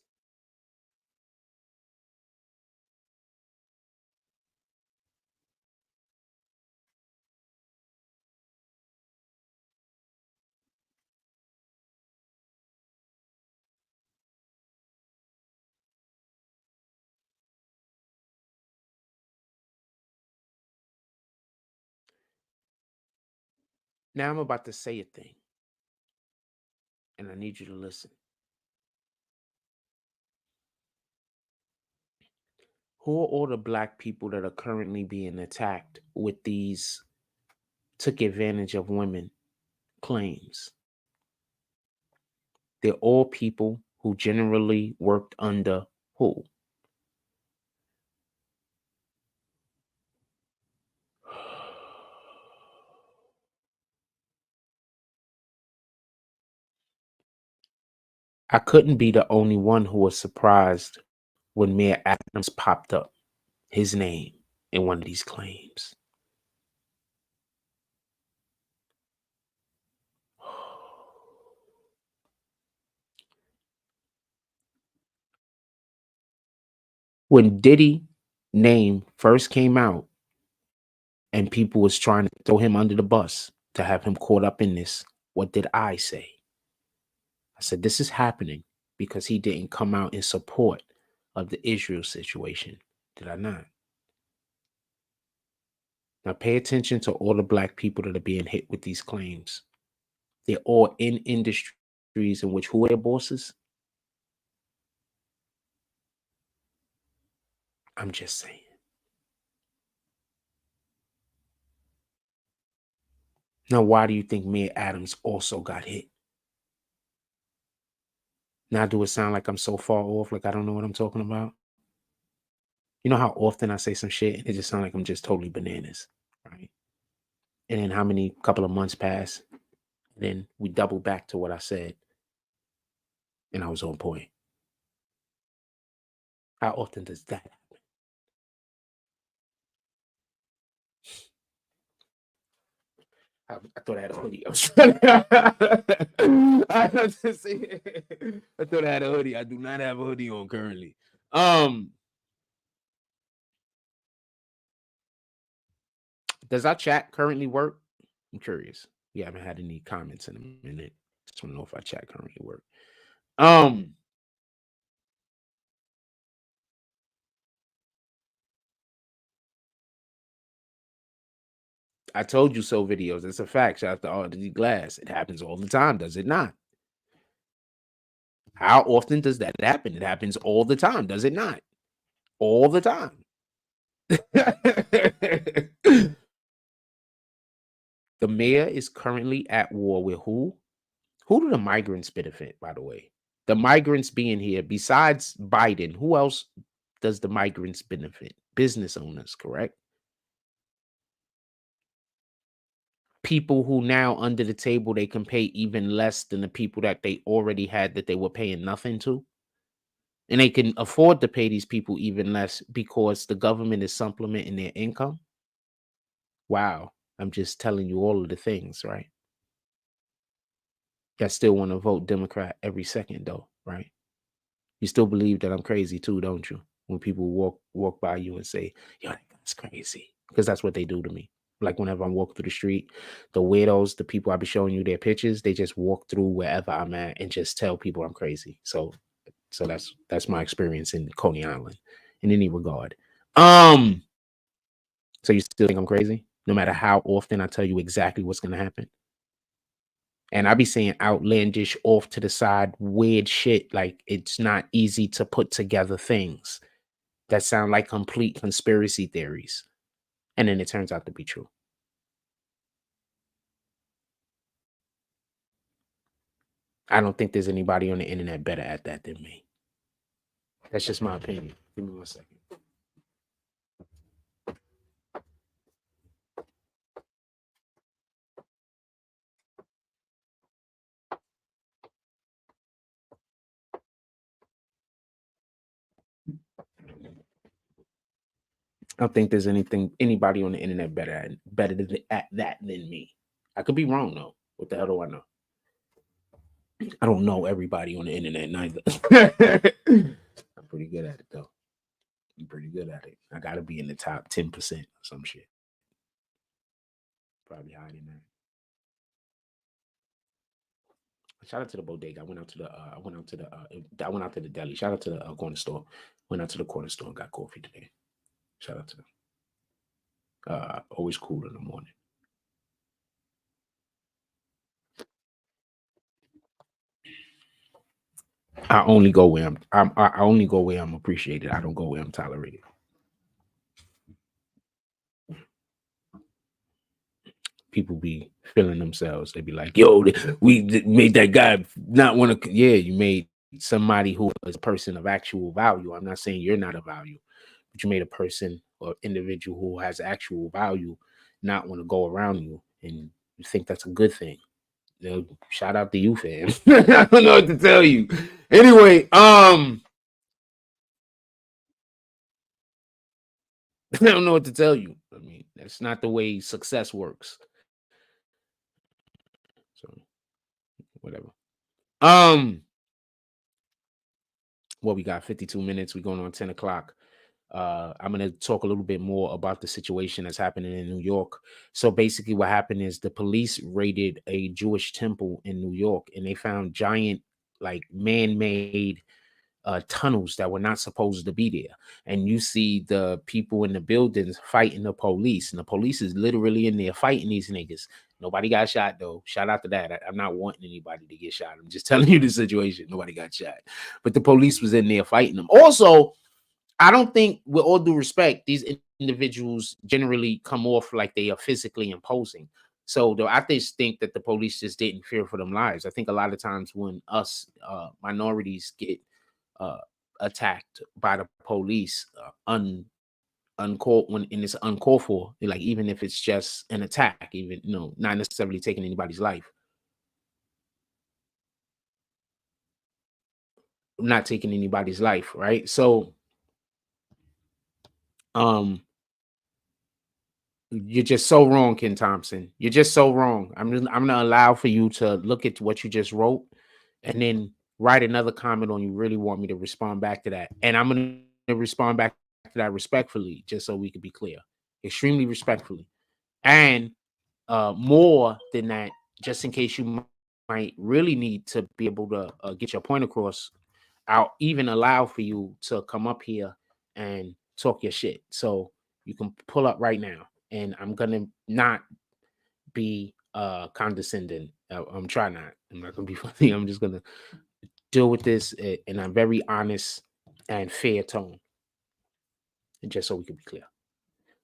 Speaker 1: Now I'm about to say a thing, and I need you to listen. Who are all the black people that are currently being attacked with these took advantage of women claims? They're all people who generally worked under who? I couldn't be the only one who was surprised when Mayor Adams popped up his name in one of these claims. When Diddy name first came out and people was trying to throw him under the bus to have him caught up in this, what did I say? I said, this is happening because he didn't come out in support of the Israel situation. Did I not? Now pay attention to all the black people that are being hit with these claims. They're all in industries in which who are their bosses? I'm just saying. Now, why do you think Mayor Adams also got hit? Now, do it sound like I'm so far off, like I don't know what I'm talking about? You know how often I say some shit and it just sounds like I'm just totally bananas, right? And then how many couple of months pass, and then we double back to what I said, and I was on point. How often does that happen? I thought I had a hoodie. I was trying I thought I had a hoodie. I do not have a hoodie on currently. Does our chat currently work? I'm curious. We haven't had any comments in a minute. Just want to know if our chat currently work. I told you so videos. It's a fact. Shout out to Audrey Glass. It happens all the time, does it not? How often does that happen? It happens all the time, does it not? All the time. The mayor is currently at war with who? Who do the migrants benefit, by the way? The migrants being here, besides Biden, who else does the migrants benefit? Business owners, correct? People who now under the table, they can pay even less than the people that they already had that they were paying nothing to. And they can afford to pay these people even less because the government is supplementing their income. Wow. I'm just telling you all of the things, right? I still want to vote Democrat every second, though, right? You still believe that I'm crazy too, don't you? When people walk by you and say, "Yo, that guy's crazy," because that's what they do to me. Like whenever I'm walking through the street, the weirdos, the people I be showing you their pictures, they just walk through wherever I'm at and just tell people I'm crazy. So that's my experience in Coney Island, in any regard. So you still think I'm crazy, no matter how often I tell you exactly what's gonna happen? And I be saying outlandish, off to the side, weird shit. Like it's not easy to put together things that sound like complete conspiracy theories. And then it turns out to be true. I don't think there's anybody on the internet better at that than me. That's just my opinion. Give me 1 second. I don't think there's anybody on the internet better at that than me. I could be wrong though. What the hell do I know? I don't know everybody on the internet neither. I'm pretty good at it though. I'm pretty good at it. I gotta be in the top 10% or some shit. Probably higher than that. Shout out to the bodega. I went out to the deli. Shout out to the corner store. Went out to the corner store and got coffee today. Shout out to them. Always cool in the morning. I only go where I only go where I'm appreciated. I don't go where I'm tolerated. People be feeling themselves. They be like, "Yo, we made that guy not want to." Yeah, you made somebody who is a person of actual value. I'm not saying you're not a value, but you made a person or individual who has actual value not want to go around you, and you think that's a good thing. You know, shout out to you, fam. I don't know what to tell you. Anyway, I don't know what to tell you. I mean, that's not the way success works. So whatever. Um, well, we got 52 minutes. We're going on 10 o'clock. I'm going to talk a little bit more about the situation that's happening in New York. So basically, what happened is the police raided a Jewish temple in New York, and they found giant, like man-made tunnels that were not supposed to be there. And you see the people in the buildings fighting the police, and the police is literally in there fighting these niggas. Nobody got shot though. Shout out to that. I'm not wanting anybody to get shot. I'm just telling you the situation. Nobody got shot, but the police was in there fighting them. Also, I don't think, with all due respect, these individuals generally come off like they are physically imposing. So though I just think that the police just didn't fear for them lives. I think a lot of times when us minorities get uh, attacked by the police uncalled when and it's uncalled for, like even if it's just an attack, even not necessarily taking anybody's life, not taking anybody's life, right? So um you're just so wrong, Ken Thompson. You're just so wrong. I'm gonna allow for you to look at what you just wrote and then write another comment on. You really want me to respond back to that, and I'm gonna respond back to that respectfully, just so we can be clear, extremely respectfully, and more than that, just in case you might really need to be able to get your point across. I'll even allow for you to come up here and talk your shit. So you can pull up right now, and I'm gonna not be condescending. I'm trying not. I'm not gonna be funny. I'm just gonna deal with this in a very honest and fair tone, and just so we can be clear.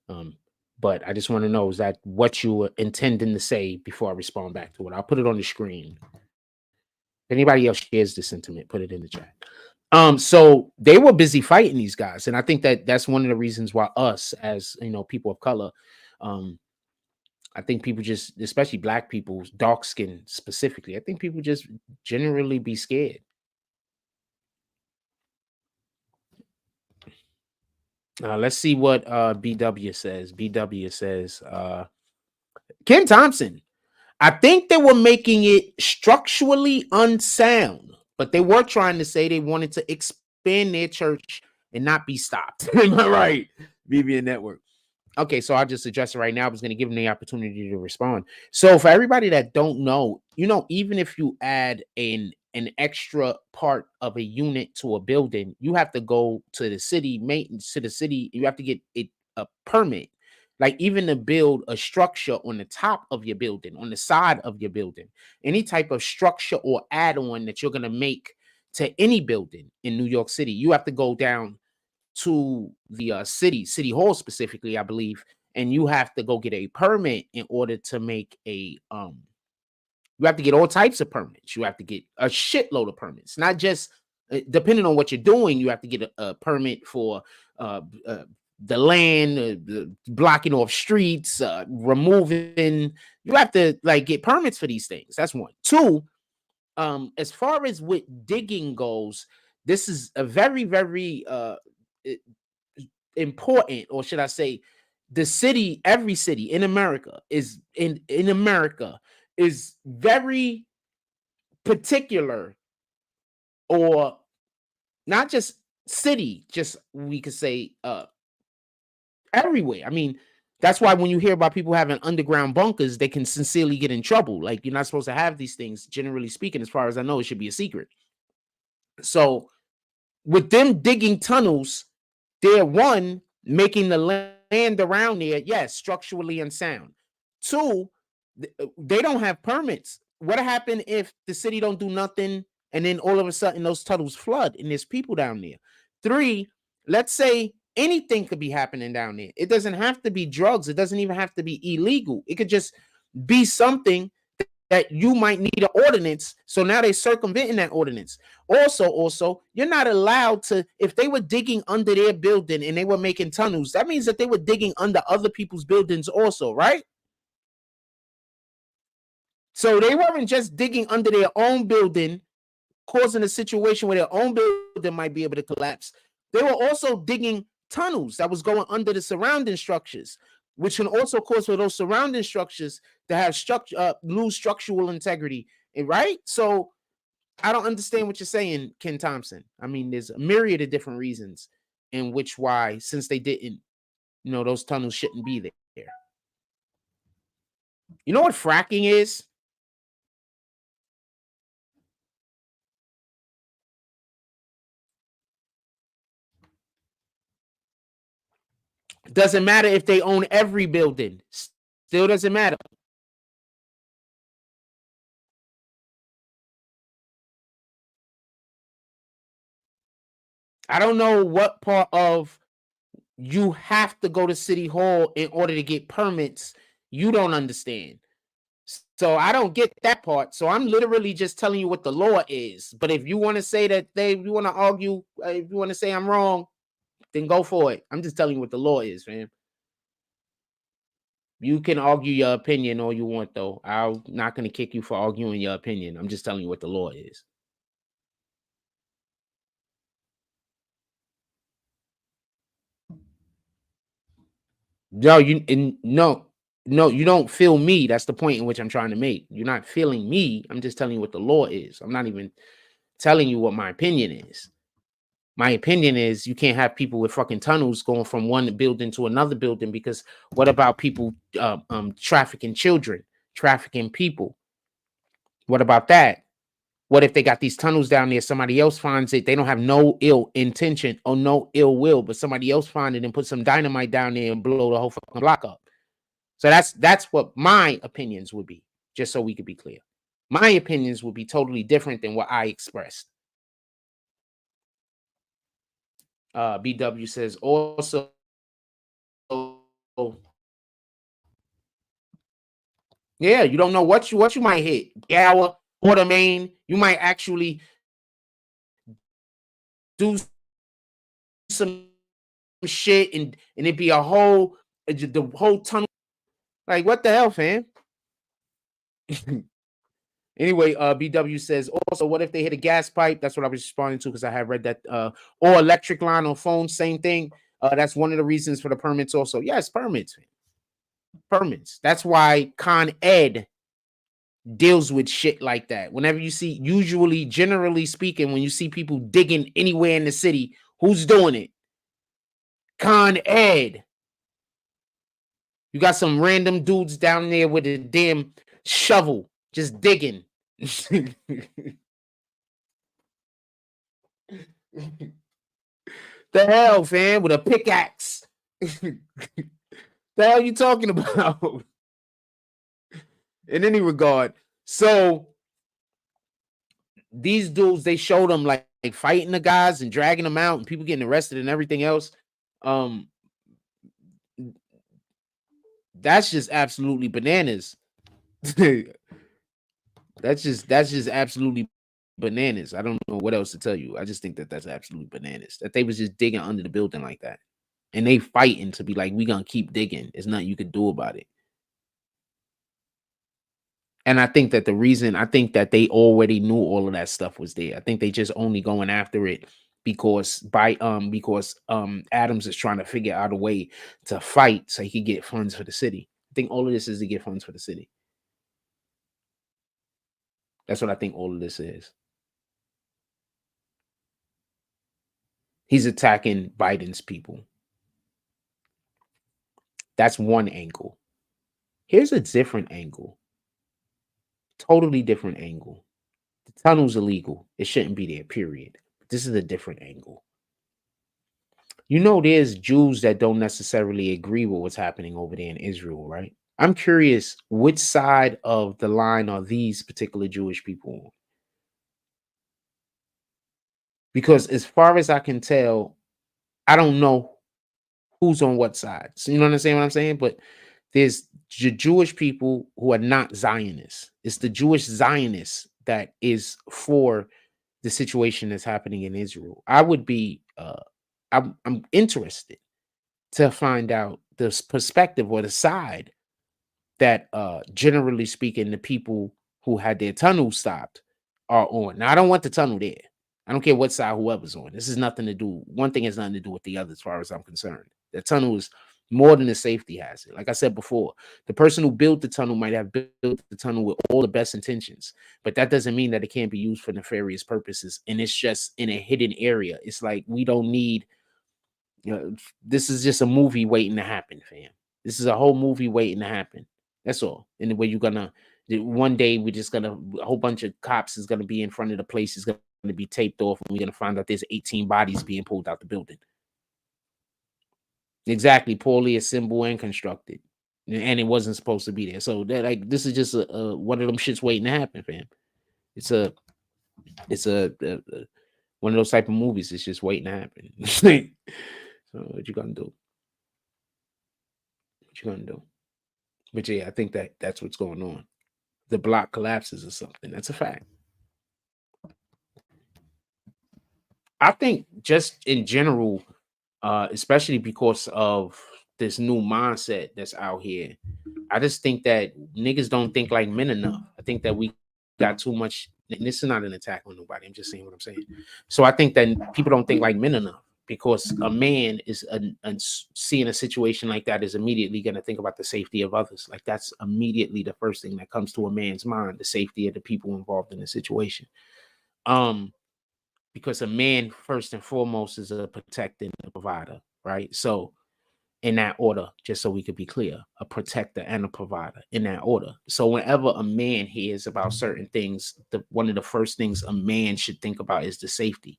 Speaker 1: Um, but I just want to know, is that what you were intending to say before I respond back to it? I'll put it on the screen. If anybody else shares this sentiment, put it in the chat. So they were busy fighting these guys, and I think that that's one of the reasons why us, as people of color, um, I think people just, especially black people, dark skin specifically, I think people just generally be scared. Let's see what BW says. BW says, Ken Thompson, I think they were making it structurally unsound, but they were trying to say they wanted to expand their church and not be stopped. Am I right? BBN Network. Okay, so I'll just address it right now. I was going to give them the opportunity to respond. So for everybody that don't know, even if you add an extra part of a unit to a building, you have to go to the city maintenance, to the city. You have to get a permit, like even to build a structure on the top of your building, on the side of your building, any type of structure or add-on that you're going to make to any building in New York City, you have to go down to the city hall specifically, I believe, and you have to go get a permit in order to make a you have to get all types of permits. You have to get a shitload of permits, not just depending on what you're doing. You have to get a permit for uh, uh, the land, the blocking off streets, removing. You have to get permits for these things. That's one. Two, as far as with digging goes, this is a very, very important, or should I say, every city in America in America is very particular, or not just city, just we could say everywhere. I mean, that's why when you hear about people having underground bunkers, they can sincerely get in trouble. Like, you're not supposed to have these things, generally speaking. As far as I know, it should be a secret. So with them digging tunnels, they're one, making the land around there, yes, structurally unsound. Two, they don't have permits. What happened if the city don't do nothing and then all of a sudden those tunnels flood and there's people down there. 3, let's say anything could be happening down there. It doesn't have to be drugs. It doesn't even have to be illegal. It could just be something that you might need an ordinance. So now they're circumventing that ordinance. Also, you're not allowed to, if they were digging under their building and they were making tunnels, that means that they were digging under other people's buildings also, right? So they weren't just digging under their own building, causing a situation where their own building might be able to collapse. They were also digging tunnels that was going under the surrounding structures, which can also cause for those surrounding structures to have lose structural integrity, right? So I don't understand what you're saying, Ken Thompson. I mean, there's a myriad of different reasons in which why, since they didn't, those tunnels shouldn't be there. You know what fracking is? Doesn't matter if they own every building. Still doesn't matter. I don't know what part of you have to go to City Hall in order to get permits you don't understand. So I don't get that part. So I'm literally just telling you what the law is. But if you want to say that you want to argue, if you want to say I'm wrong, then go for it. I'm just telling you what the law is, man. You can argue your opinion all you want, though. I'm not going to kick you for arguing your opinion. I'm just telling you what the law is. No, you don't feel me. That's the point in which I'm trying to make. You're not feeling me. I'm just telling you what the law is. I'm not even telling you what my opinion is. My opinion is you can't have people with fucking tunnels going from one building to another building, because what about people trafficking children, trafficking people? What about that? What if they got these tunnels down there? Somebody else finds it. They don't have no ill intention or no ill will, but somebody else find it and put some dynamite down there and blow the whole fucking block up. So that's what my opinions would be, just so we could be clear. My opinions would be totally different than what I expressed. BW says also, yeah, you don't know what you might hit. Gower, Water Main, you might actually do some shit and it be a whole the whole tunnel. Like, what the hell, fam? Anyway, BW says also, what if they hit a gas pipe? That's what I was responding to, because I have read that. Or electric line on phone, same thing. That's one of the reasons for the permits also. Yes, permits. Permits. That's why Con Ed deals with shit like that. Whenever you see, usually, generally speaking, when you see people digging anywhere in the city, who's doing it? Con Ed. You got some random dudes down there with a damn shovel just digging. The hell, fam, with a pickaxe. The hell you talking about? In any regard, so these dudes, they showed them like fighting the guys and dragging them out and people getting arrested and everything else. That's just absolutely bananas. That's just absolutely bananas. I don't know what else to tell you. I just think that that's absolutely bananas. That they was just digging under the building like that. And they fighting to be like, we gonna keep digging. There's nothing you can do about it. And I think that they already knew all of that stuff was there. I think they just only going after it because Adams is trying to figure out a way to fight so he could get funds for the city. I think all of this is to get funds for the city. That's what I think all of this is. He's attacking Biden's people. That's one angle. Here's a different angle. Totally different angle. The tunnel's illegal. It shouldn't be there, period. This is a different angle. You know, there's Jews that don't necessarily agree with what's happening over there in Israel, right? I'm curious, which side of the line are these particular Jewish people on? because as far as I can tell, I don't know who's on what side. So you know what I'm saying? But there's Jewish people who are not Zionists. It's the Jewish Zionists that is for the situation that's happening in Israel. I would be I'm interested to find out the perspective or the side that generally speaking the people who had their tunnel stopped are on. Now I don't want the tunnel there. I don't care what side whoever's on. This is nothing to do. One thing has nothing to do with the other, as far as I'm concerned. The tunnel is more than a safety hazard. Like I said before, the person who built the tunnel might have built the tunnel with all the best intentions, but that doesn't mean that it can't be used for nefarious purposes. And it's just in a hidden area. It's like we don't need. This is just a movie waiting to happen, fam. This is a whole movie waiting to happen. That's all. And the way you're gonna one day we're just gonna a whole bunch of cops is gonna be in front of the place, is gonna be taped off, and we're gonna find out there's 18 bodies being pulled out the building. Exactly, poorly assembled and constructed, and it wasn't supposed to be there. So that like this is just a one of them shits waiting to happen, fam. It's a one of those type of movies. It's just waiting to happen. So what you gonna do? What you gonna do? But yeah, I think that's what's going on. The block collapses or something. That's a fact. I think just in general, especially because of this new mindset that's out here, I just think that niggas don't think like men enough. I think that we got too much. And this is not an attack on nobody. I'm just saying what I'm saying. So I think that people don't think like men enough because a man is seeing a situation like that is immediately going to think about the safety of others. Like that's immediately the first thing that comes to a man's mind, the safety of the people involved in the situation. Because a man first and foremost is a protector and a provider, right? So in that order, just so we could be clear, a protector and a provider in that order. So whenever a man hears about certain things, one of the first things a man should think about is the safety.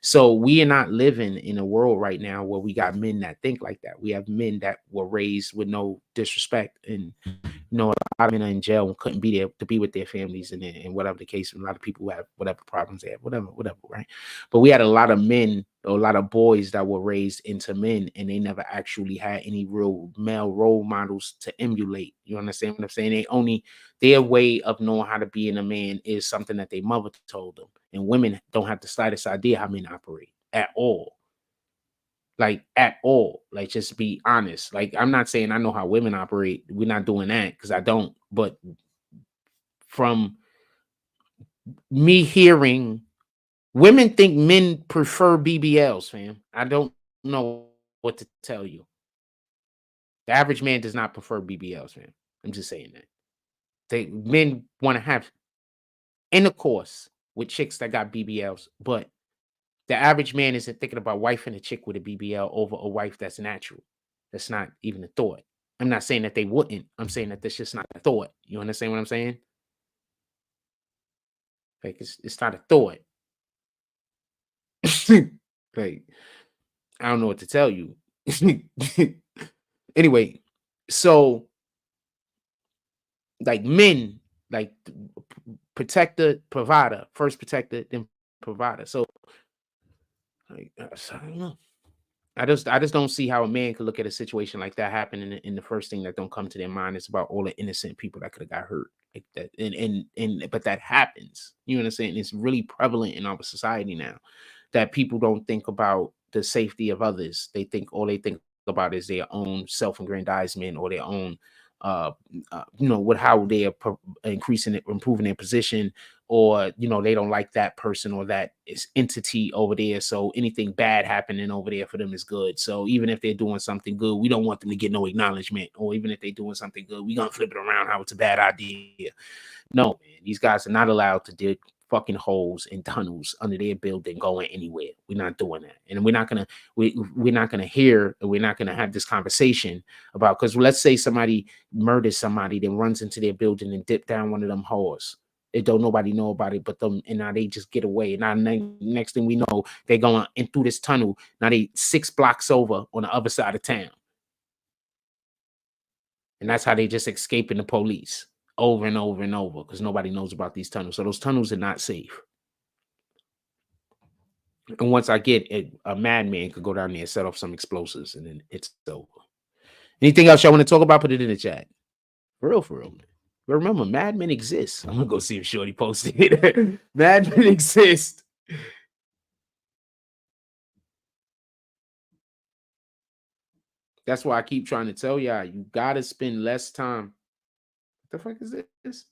Speaker 1: So we are not living in a world right now where we got men that think like that. We have men that were raised with no disrespect, and a lot of men are in jail and couldn't be there to be with their families, and whatever the case. A lot of people have whatever problems they have, whatever, right? But we had a lot of men, a lot of boys that were raised into men, and they never actually had any real male role models to emulate. You understand what I'm saying? Their way of knowing how to be in a man is something that their mother told them. And women don't have the slightest idea how men operate at all. Like at all. Like just be honest. Like I'm not saying I know how women operate. We're not doing that because I don't. But from me hearing, women think men prefer BBLs, fam. I don't know what to tell you. The average man does not prefer BBLs, fam. I'm just saying that. Men want to have intercourse with chicks that got BBLs, but the average man isn't thinking about wifing a chick with a BBL over a wife that's natural. That's not even a thought. I'm not saying that they wouldn't. I'm saying that that's just not a thought. You understand what I'm saying? Like it's not a thought. Like I don't know what to tell you. Anyway, so like men, like protector, provider, first protector, then provider. So like, I don't know. I just don't see how a man could look at a situation like that happening, and the first thing that don't come to their mind is about all the innocent people that could have got hurt like that. And but that happens. You understand? It's really prevalent in our society now that people don't think about the safety of others. They think all they think about is their own self-aggrandizement or their own with how they are increasing it, improving their position, or they don't like that person or that is entity over there. So anything bad happening over there for them is good. So even if they're doing something good, we don't want them to get no acknowledgement. Or even if they're doing something good, we're gonna flip it around how it's a bad idea. No, man, these guys are not allowed to dig fucking holes and tunnels under their building going anywhere. We're not doing that. And we're not gonna hear, we're not gonna have this conversation about, because let's say somebody murders somebody, then runs into their building and dip down one of them holes. It don't nobody know about it but them, and now they just get away. And now next thing we know, they're going in through this tunnel. Now they 6 blocks over on the other side of town. And that's how they just escaping the police over and over and over, because nobody knows about these tunnels. So those tunnels are not safe. And once I get it, a madman could go down there and set off some explosives, and then it's over. Anything else y'all want to talk about? Put it in the chat. For real, man. But remember, madmen exist. I'm gonna go see if Shorty posted it. Madmen exist. That's why I keep trying to tell y'all, you gotta spend less time. What the fuck is this?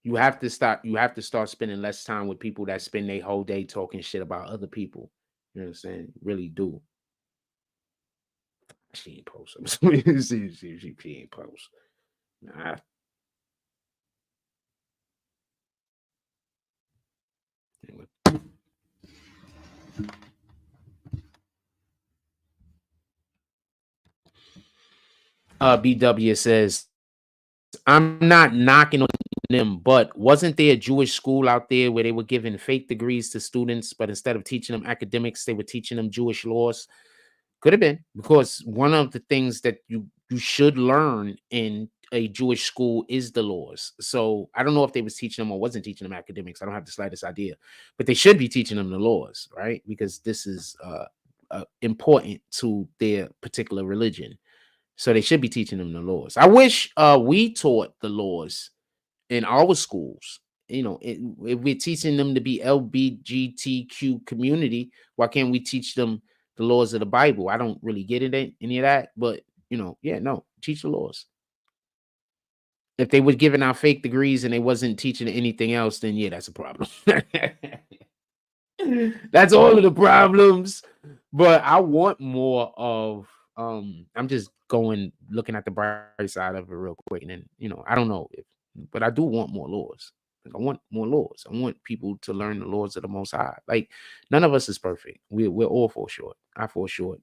Speaker 1: You have to stop. You have to start spending less time with people that spend their whole day talking shit about other people. You know what I'm saying? Really do. She ain't post. She ain't post. Nah. Anyway. BW says, I'm not knocking on them, but wasn't there a Jewish school out there where they were giving fake degrees to students, but instead of teaching them academics, they were teaching them Jewish laws? Could have been, because one of the things that you should learn in a Jewish school is the laws. So I don't know if they was teaching them or wasn't teaching them academics. I don't have the slightest idea, but they should be teaching them the laws, right? Because this is important to their particular religion. So they should be teaching them the laws. I wish we taught the laws in our schools. You know, if we're teaching them to be LBGTQ community, why can't we teach them the laws of the Bible? I don't really get it, any of that, but yeah, no, teach the laws. If they were giving out fake degrees and they wasn't teaching anything else, then yeah, that's a problem. That's all of the problems. But I want more of I'm just looking at the bright side of it real quick. And then, I don't know but I do want more laws. Like, I want more laws. I want people to learn the laws of the Most High. Like, none of us is perfect. We're all fall short. I fall short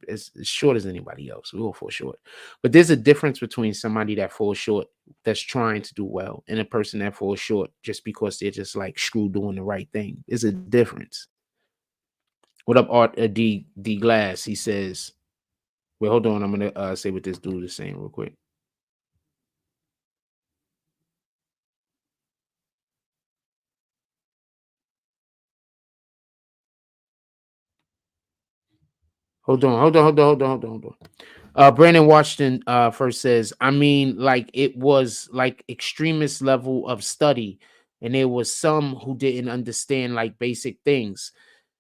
Speaker 1: as short as anybody else. We all fall short. But there's a difference between somebody that falls short that's trying to do well and a person that falls short just because they're just like screw doing the right thing. There's a difference. What up, Art D Glass? He says, wait, hold on. I'm gonna say what this dude is saying real quick. Hold on. Brandon Washington first says, I mean, like it was like extremist level of study, and there was some who didn't understand like basic things.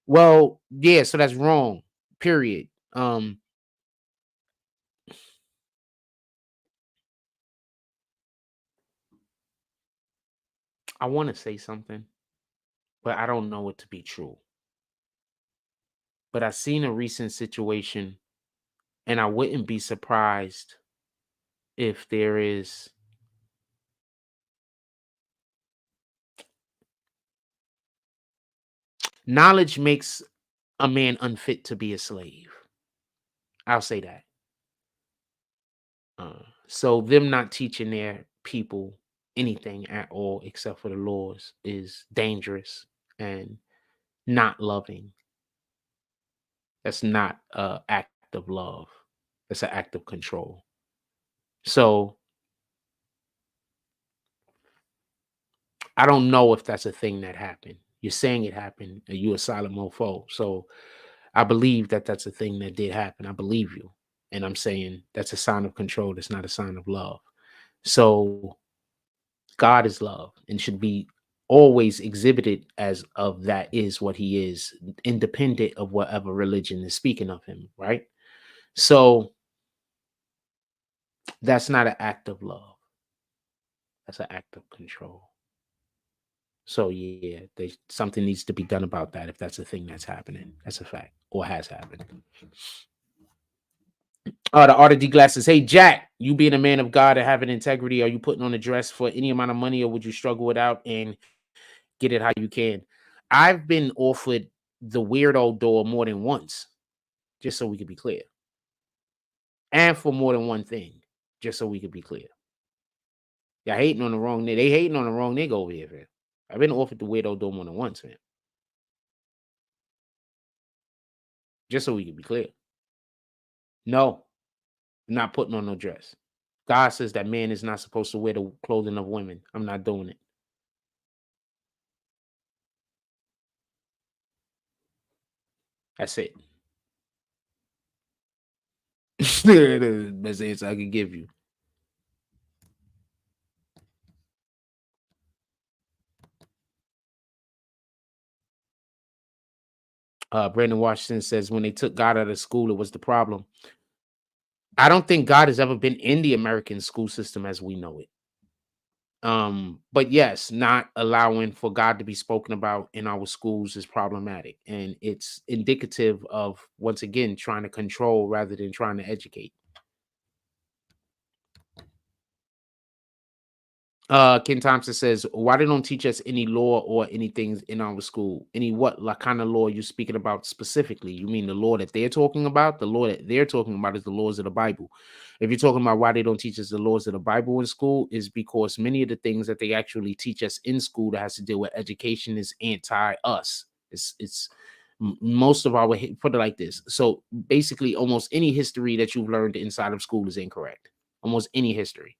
Speaker 1: Well, yeah, so that's wrong. Period. I want to say something, but I don't know it to be true. But I seen a recent situation, and I wouldn't be surprised if there is knowledge makes a man unfit to be a slave. I'll say that. So them not teaching their people anything at all except for the laws is dangerous and not loving. That's not an act of love. That's an act of control. So I don't know if that's a thing that happened. You're saying it happened, and you're a silent mofo. So I believe that that's a thing that did happen. I believe you. And I'm saying that's a sign of control. That's not a sign of love. So God is love and should be always exhibited as of that is what he is, independent of whatever religion is speaking of him, right? So that's not an act of love. That's an act of control. So yeah, something needs to be done about that if that's a thing that's happening. That's a fact or has happened. The Art of D Glasses. Hey Jack, you being a man of God and having integrity, are you putting on a dress for any amount of money, or would you struggle it out and get it how you can? I've been offered the weirdo door more than once, just so we could be clear, and for more than one thing, just so we could be clear. Yeah, hating on the wrong nigga. They hating on the wrong nigga over here, man. I've been offered the weirdo door more than once, man. Just so we can be clear. No, I'm not putting on no dress. God says that man is not supposed to wear the clothing of women. I'm not doing it. That's it. The best answer I could give you. Brandon Washington says when they took God out of school, it was the problem. I don't think God has ever been in the American school system as we know it. But yes, not allowing for God to be spoken about in our schools is problematic, and it's indicative of, once again, trying to control rather than trying to educate. Ken Thompson says, why they don't teach us any law or anything in our school? Any what like kind of law you're speaking about specifically? You mean the law that they're talking about? The law that they're talking about is the laws of the Bible. If you're talking about why they don't teach us the laws of the Bible in school, is because many of the things that they actually teach us in school that has to deal with education is anti-us. It's most of our, put it like this. So basically, almost any history that you've learned inside of school is incorrect. Almost any history.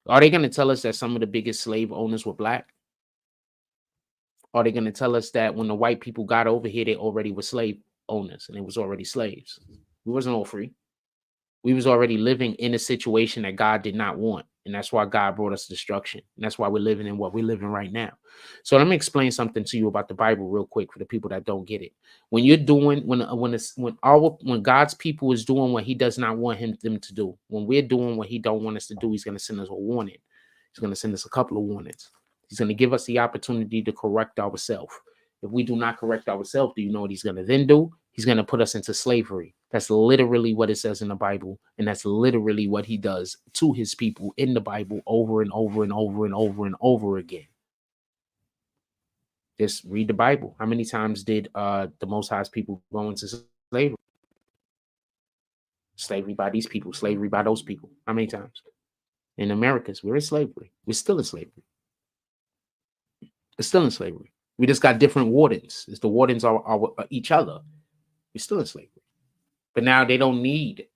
Speaker 1: Are they going to tell us that some of the biggest slave owners were black? Are they going to tell us that when the white people got over here, they already were slave owners and it was already slaves? We wasn't all free. We was already living in a situation that God did not want. And that's why God brought us destruction. And that's why we're living in what we're living right now. So let me explain something to you about the Bible real quick for the people that don't get it. When you're doing, when God's people is doing what he does not want them to do, when we're doing what he don't want us to do, he's going to send us a warning. He's going to send us a couple of warnings. He's going to give us the opportunity to correct ourselves. If we do not correct ourselves, do you know what he's going to then do? He's going to put us into slavery. That's literally what it says in the Bible. And that's literally what he does to his people in the Bible over and over and over and over and over again. Just read the Bible. How many times did the Most High's people go into slavery? Slavery by these people, slavery by those people. How many times? In Americas, we're in slavery. We're still in slavery. We're still in slavery. We just got different wardens. It's the wardens are each other. We're still in slavery. But now they don't need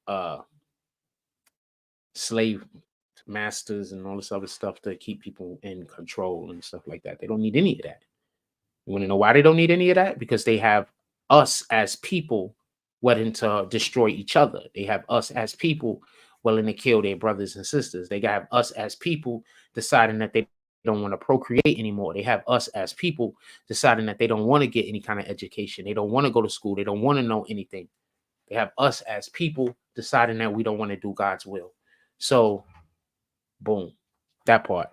Speaker 1: slave masters and all this other stuff to keep people in control and stuff like that. They don't need any of that. You want to know why they don't need any of that? Because they have us as people willing to destroy each other. They have us as people willing to kill their brothers and sisters. They have us as people deciding that they don't want to procreate anymore. They have us as people deciding that they don't want to get any kind of education. They don't want to go to school. They don't want to know anything. They have us as people deciding that we don't want to do God's will. So, boom, that part.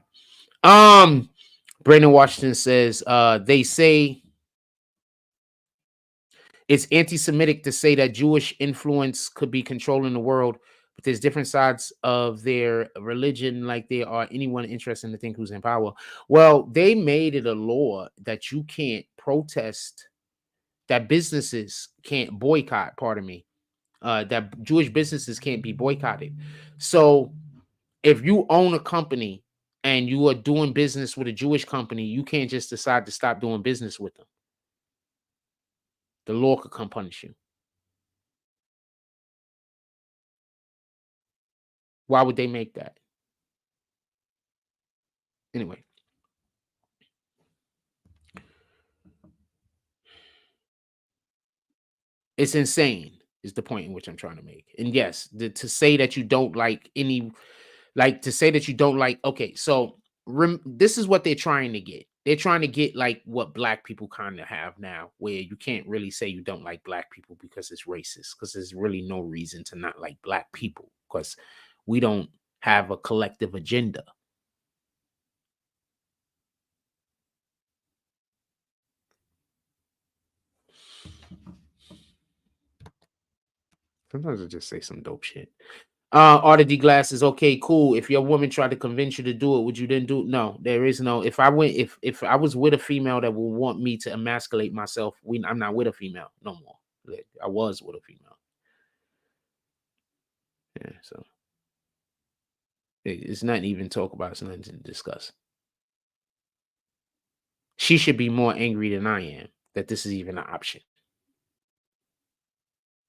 Speaker 1: Brandon Washington says, they say it's anti-Semitic to say that Jewish influence could be controlling the world, but there's different sides of their religion, like there are anyone interested in the thing who's in power. Well, they made it a law that you can't protest, that businesses can't boycott, pardon me, that Jewish businesses can't be boycotted. So if you own a company and you are doing business with a Jewish company, you can't just decide to stop doing business with them. The law could come punish you. Why would they make that? Anyway. It's insane is the point in which I'm trying to make. And yes, to say that you don't like any, like to say that you don't like, okay, so this is what they're trying to get. They're trying to get like what black people kind of have now, where you can't really say you don't like black people because it's racist, because there's really no reason to not like black people, because we don't have a collective agenda. Sometimes I just say some dope shit. Artie D Glass is okay, cool. If your woman tried to convince you to do it, would you then do it? No, there is no. If I was with a female that would want me to emasculate myself, I'm not with a female no more. I was with a female. Yeah, so it's nothing to even talk about. It's nothing to discuss. She should be more angry than I am that this is even an option.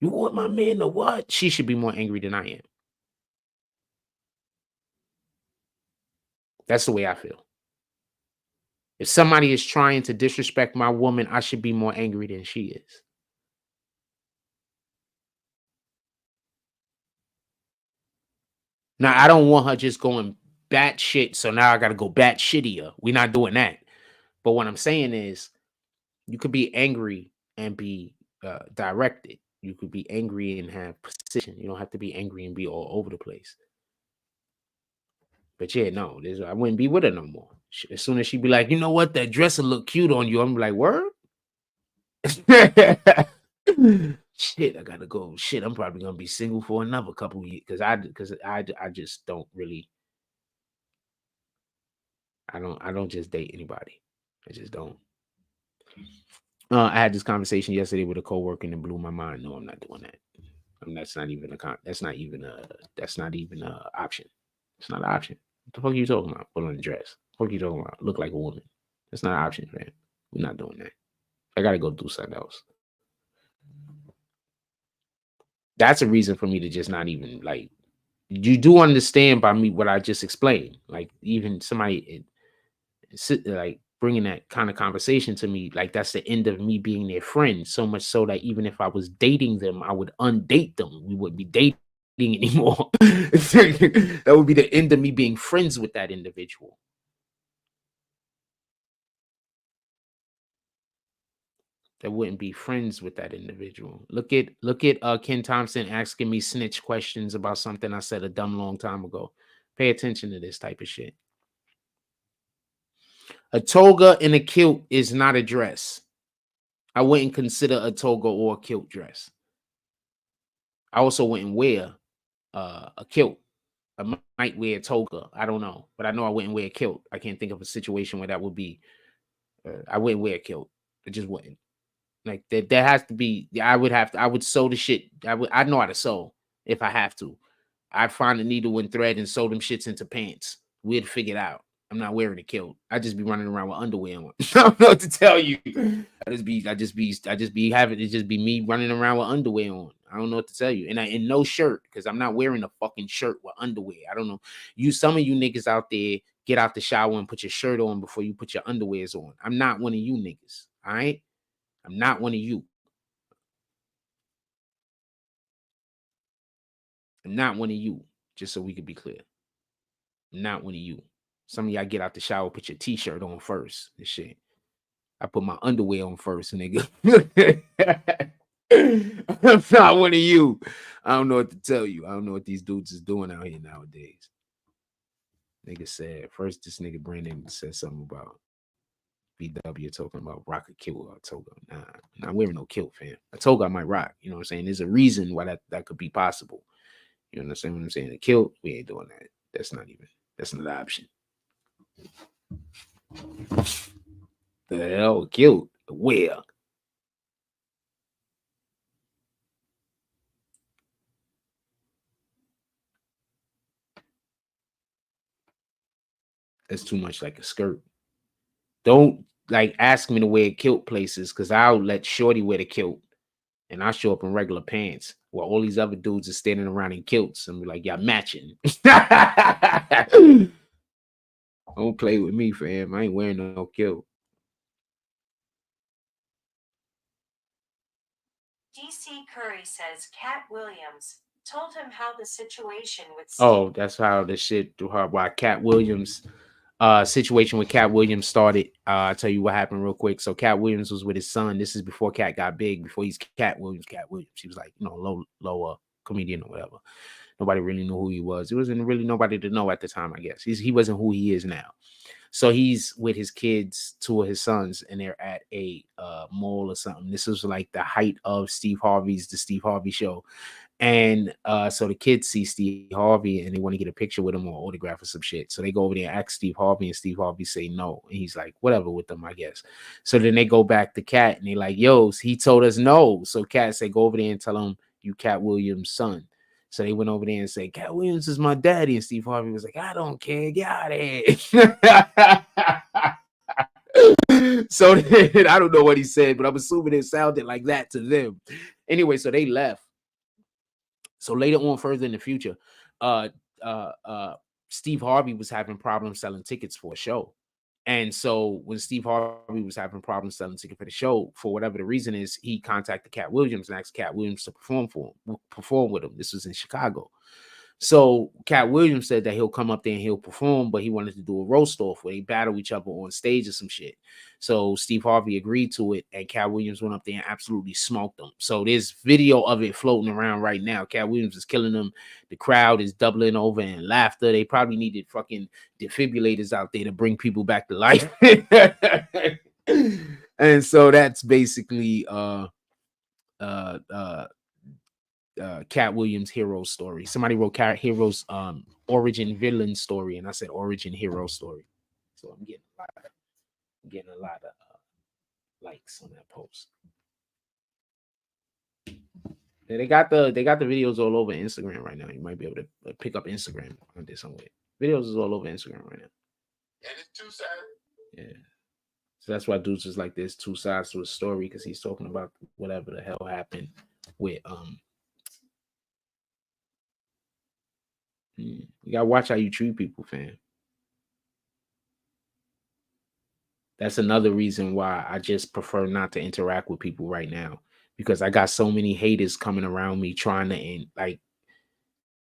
Speaker 1: You want my man to what? She should be more angry than I am. That's the way I feel. If somebody is trying to disrespect my woman, I should be more angry than she is. Now, I don't want her just going bat shit, so now I got to go bat shittier. We're not doing that. But what I'm saying is, you could be angry and be directed. You could be angry and have precision. You don't have to be angry and be all over the place. But yeah, no, I wouldn't be with her no more. As soon as she be like, you know what, that dress will look cute on you, I'm like, word? Shit, I gotta go. Shit, I'm probably gonna be single for another couple years because I just don't really. I don't just date anybody. I just don't. I had this conversation yesterday with a coworker and it blew my mind. No, I'm not doing that. That's not even that's not even a option. It's not an option. What the fuck are you talking about? Put on a dress. What are you talking about? Look like a woman. That's not an option, man. We're not doing that. I gotta go do something else. That's a reason for me to just not even like. You do understand by me what I just explained. Like even somebody like bringing that kind of conversation to me, like that's the end of me being their friend. So much so that even if I was dating them, I would undate them. We wouldn't be dating anymore. That would be the end of me being friends with that individual. That wouldn't be friends with that individual. Look at Ken Thompson asking me snitch questions about something I said a dumb long time ago. Pay attention to this type of shit. A toga and a kilt is not a dress. I wouldn't consider a toga or a kilt dress. I also wouldn't wear a kilt. I might wear a toga. I don't know, but I know I wouldn't wear a kilt. I can't think of a situation where that would be. I wouldn't wear a kilt. I just wouldn't. Like that. There has to be. I would sew the shit. I know how to sew if I have to. I'd find a needle and thread and sew them shits into pants. We'd figure it out. I'm not wearing a kilt. I just be running around with underwear on. I don't know what to tell you. I just be having it just be me running around with underwear on. I don't know what to tell you. And no shirt, because I'm not wearing a fucking shirt with underwear. I don't know. Some of you niggas out there get out the shower and put your shirt on before you put your underwears on. I'm not one of you niggas. All right? I'm not one of you. I'm not one of you. Just so we could be clear. I'm not one of you. Some of y'all get out the shower, put your t-shirt on first and shit. I put my underwear on first, nigga. I'm not one of you. I don't know what to tell you. I don't know what these dudes is doing out here nowadays. Nigga said, first this nigga Brandon said something about BW talking about rock a kilt or a toga. Nah, I'm not wearing no kilt, fam. A toga I might rock. You know what I'm saying? There's a reason why that could be possible. You understand what I'm saying? A kilt, we ain't doing that. That's not an option. The hell, kilt? Where? That's too much like a skirt. Don't like ask me to wear kilt places because I'll let Shorty wear the kilt and I'll show up in regular pants while all these other dudes are standing around in kilts and be like, y'all matching. Don't play with me, fam. I ain't wearing no kilt.
Speaker 3: DC Curry says Katt Williams told him how the situation with
Speaker 1: Oh, that's how the shit why Katt Williams situation with Katt Williams started. I'll tell you what happened real quick. So Katt Williams was with his son. This is before Katt got big, before he's Katt Williams. He was like, lower comedian or whatever. Nobody really knew who he was. There wasn't really nobody to know at the time, I guess. He wasn't who he is now. So he's with his kids, two of his sons, and they're at a mall or something. This was like the height of the Steve Harvey show. And so the kids see Steve Harvey and they want to get a picture with him or autograph or some shit. So they go over there and ask Steve Harvey, and Steve Harvey say no. And he's like, whatever with them, I guess. So then they go back to Katt and they like, yo, he told us no. So Katt say, go over there and tell him you Katt Williams' son. So they went over there and said, Katt Williams is my daddy. And Steve Harvey was like, I don't care. Get out of here. So then, I don't know what he said, but I'm assuming it sounded like that to them. Anyway, so they left. So later on, further in the future, Steve Harvey was having problems selling tickets for a show. And so when Steve Harvey was having problems selling tickets for the show, for whatever the reason is, he contacted Katt Williams and asked Katt Williams to perform with him. This was in Chicago. So Katt Williams said that he'll come up there and he'll perform, but he wanted to do a roast off where they battle each other on stage or some shit. So Steve Harvey agreed to it, and Katt Williams went up there and absolutely smoked them. So there's video of it floating around right now. Katt Williams is killing them. The crowd is doubling over in laughter. They probably needed fucking defibrillators out there to bring people back to life. And so that's basically Katt Williams' hero story. Somebody wrote Katt Hero's origin villain story, and I said origin hero story. So I'm getting a lot of likes on that post. Yeah, they got the videos all over Instagram right now. You might be able to pick up Instagram on this somewhere. Videos is all over Instagram right now.
Speaker 4: And it's two-sided.
Speaker 1: Yeah. So that's why dudes is like there's two sides to a story, because he's talking about whatever the hell happened with you gotta watch how you treat people, fam. That's another reason why I just prefer not to interact with people right now, because I got so many haters coming around me trying to like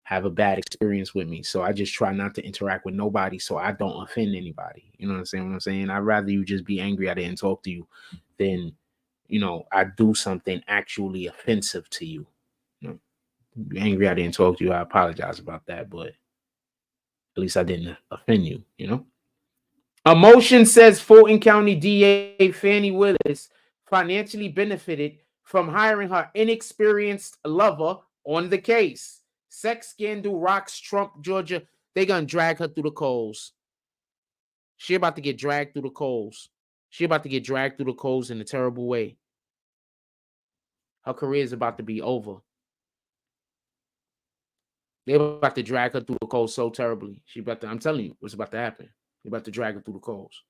Speaker 1: have a bad experience with me. So I just try not to interact with nobody so I don't offend anybody. You know what I'm saying? I'd rather you just be angry I didn't talk to you than, you know, I do something actually offensive to you. You know, you're angry I didn't talk to you. I apologize about that, but at least I didn't offend you, you know? Emotion says Fulton County DA Fannie Willis financially benefited from hiring her inexperienced lover on the case. Sex scandal rocks Trump, Georgia. They gonna drag her through the coals. She about to get dragged through the coals. She about to get dragged through the coals in a terrible way. Her career is about to be over. They're about to drag her through the coals so terribly. She about to, I'm telling you, what's about to happen. They're about to drag her through the coals.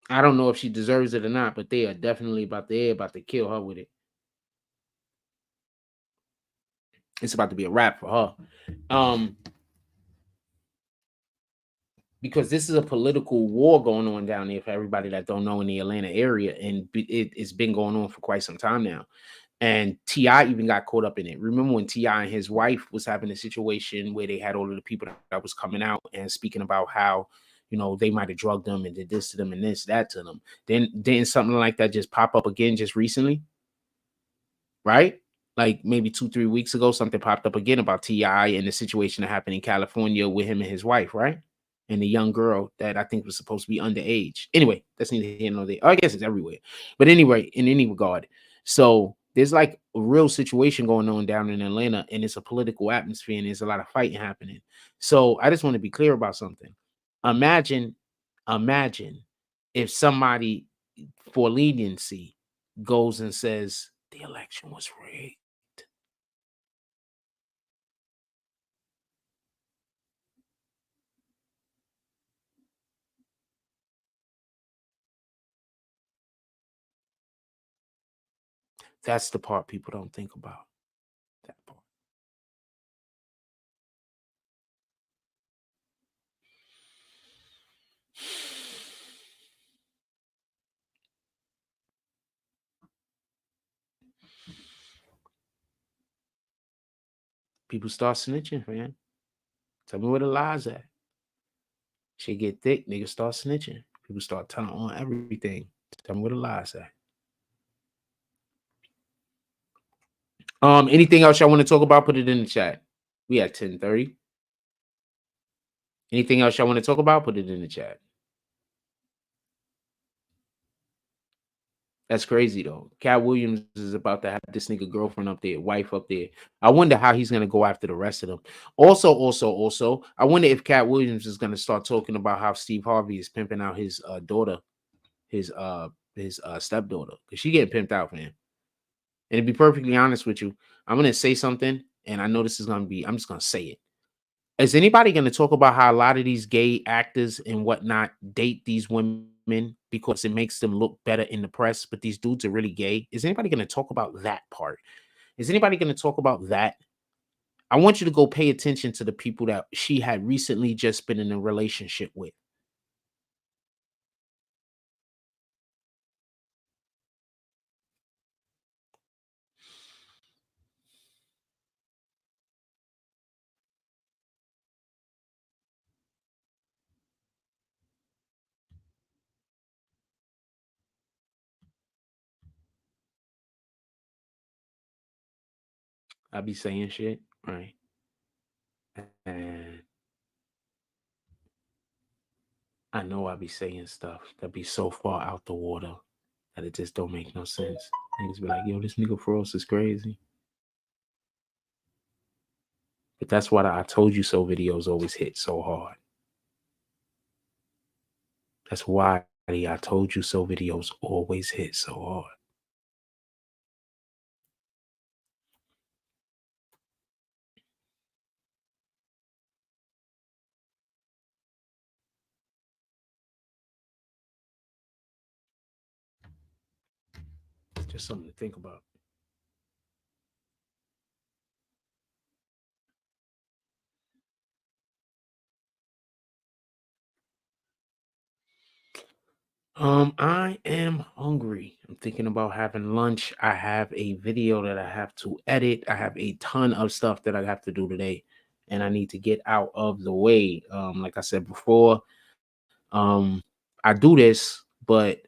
Speaker 1: I don't know if she deserves it or not, but they are definitely about to kill her with it. It's about to be a wrap for her. Because this is a political war going on down there for everybody that don't know in the Atlanta area, and it's been going on for quite some time now. And T.I. even got caught up in it. Remember when T.I. and his wife was having a situation where they had all of the people that was coming out and speaking about how, you know, they might have drugged them and did this to them and this, that to them. Then something like that just pop up again just recently, right? Like maybe 2-3 weeks ago, something popped up again about T.I. and the situation that happened in California with him and his wife, right? And the young girl that I think was supposed to be underage. Anyway, that's neither here nor there. I guess it's everywhere. But anyway, in any regard, so there's like a real situation going on down in Atlanta, and it's a political atmosphere, and there's a lot of fighting happening. So I just want to be clear about something. Imagine if somebody for leniency goes and says the election was rigged. That's the part people don't think about. That part. People start snitching, man. Tell me where the lies at. Shit get thick, niggas start snitching. People start telling on everything. Tell me where the lies at. Anything else y'all want to talk about? Put it in the chat. We at 10:30. Anything else y'all want to talk about? Put it in the chat. That's crazy though. Katt Williams is about to have this nigga girlfriend up there, wife up there. I wonder how he's gonna go after the rest of them. Also, I wonder if Katt Williams is gonna start talking about how Steve Harvey is pimping out his daughter, his stepdaughter, because she getting pimped out, man. And to be perfectly honest with you, I'm gonna say something, and I know this is gonna be. I'm just gonna say it. Is anybody going to talk about how a lot of these gay actors and whatnot date these women because it makes them look better in the press, but these dudes are really gay? Is anybody going to talk about that part? Is anybody going to talk about that? I want you to go pay attention to the people that she had recently just been in a relationship with. I be saying shit, right? And I know I be saying stuff that be so far out the water that it just don't make no sense. Niggas be like, yo, this nigga Frost is crazy. But that's why the I told you so videos always hit so hard. That's why the I told you so videos always hit so hard. It's just something to think about. I am hungry. I'm thinking about having lunch. I have a video that I have to edit. I have a ton of stuff that I have to do today, and I need to get out of the way. Like I said before, I do this, but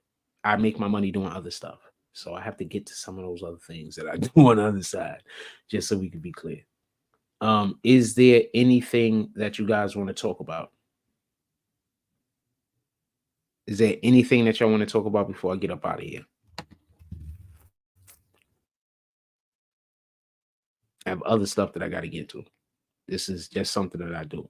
Speaker 1: I make my money doing other stuff. So I have to get to some of those other things that I do on the other side, just so we can be clear. Is there anything that you guys want to talk about? Is there anything that y'all want to talk about before I get up out of here? I have other stuff that I got to get to. This is just something that I do.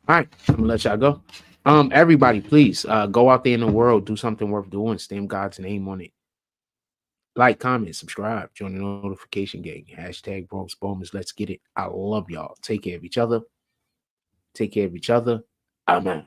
Speaker 1: All right, I'm gonna let y'all go. Everybody, please go out there in the world, do something worth doing, stamp God's name on it. Like, comment, subscribe, join the notification gang. Hashtag Bronx Bombers. Let's get it. I love y'all. Take care of each other. Take care of each other. I'm out.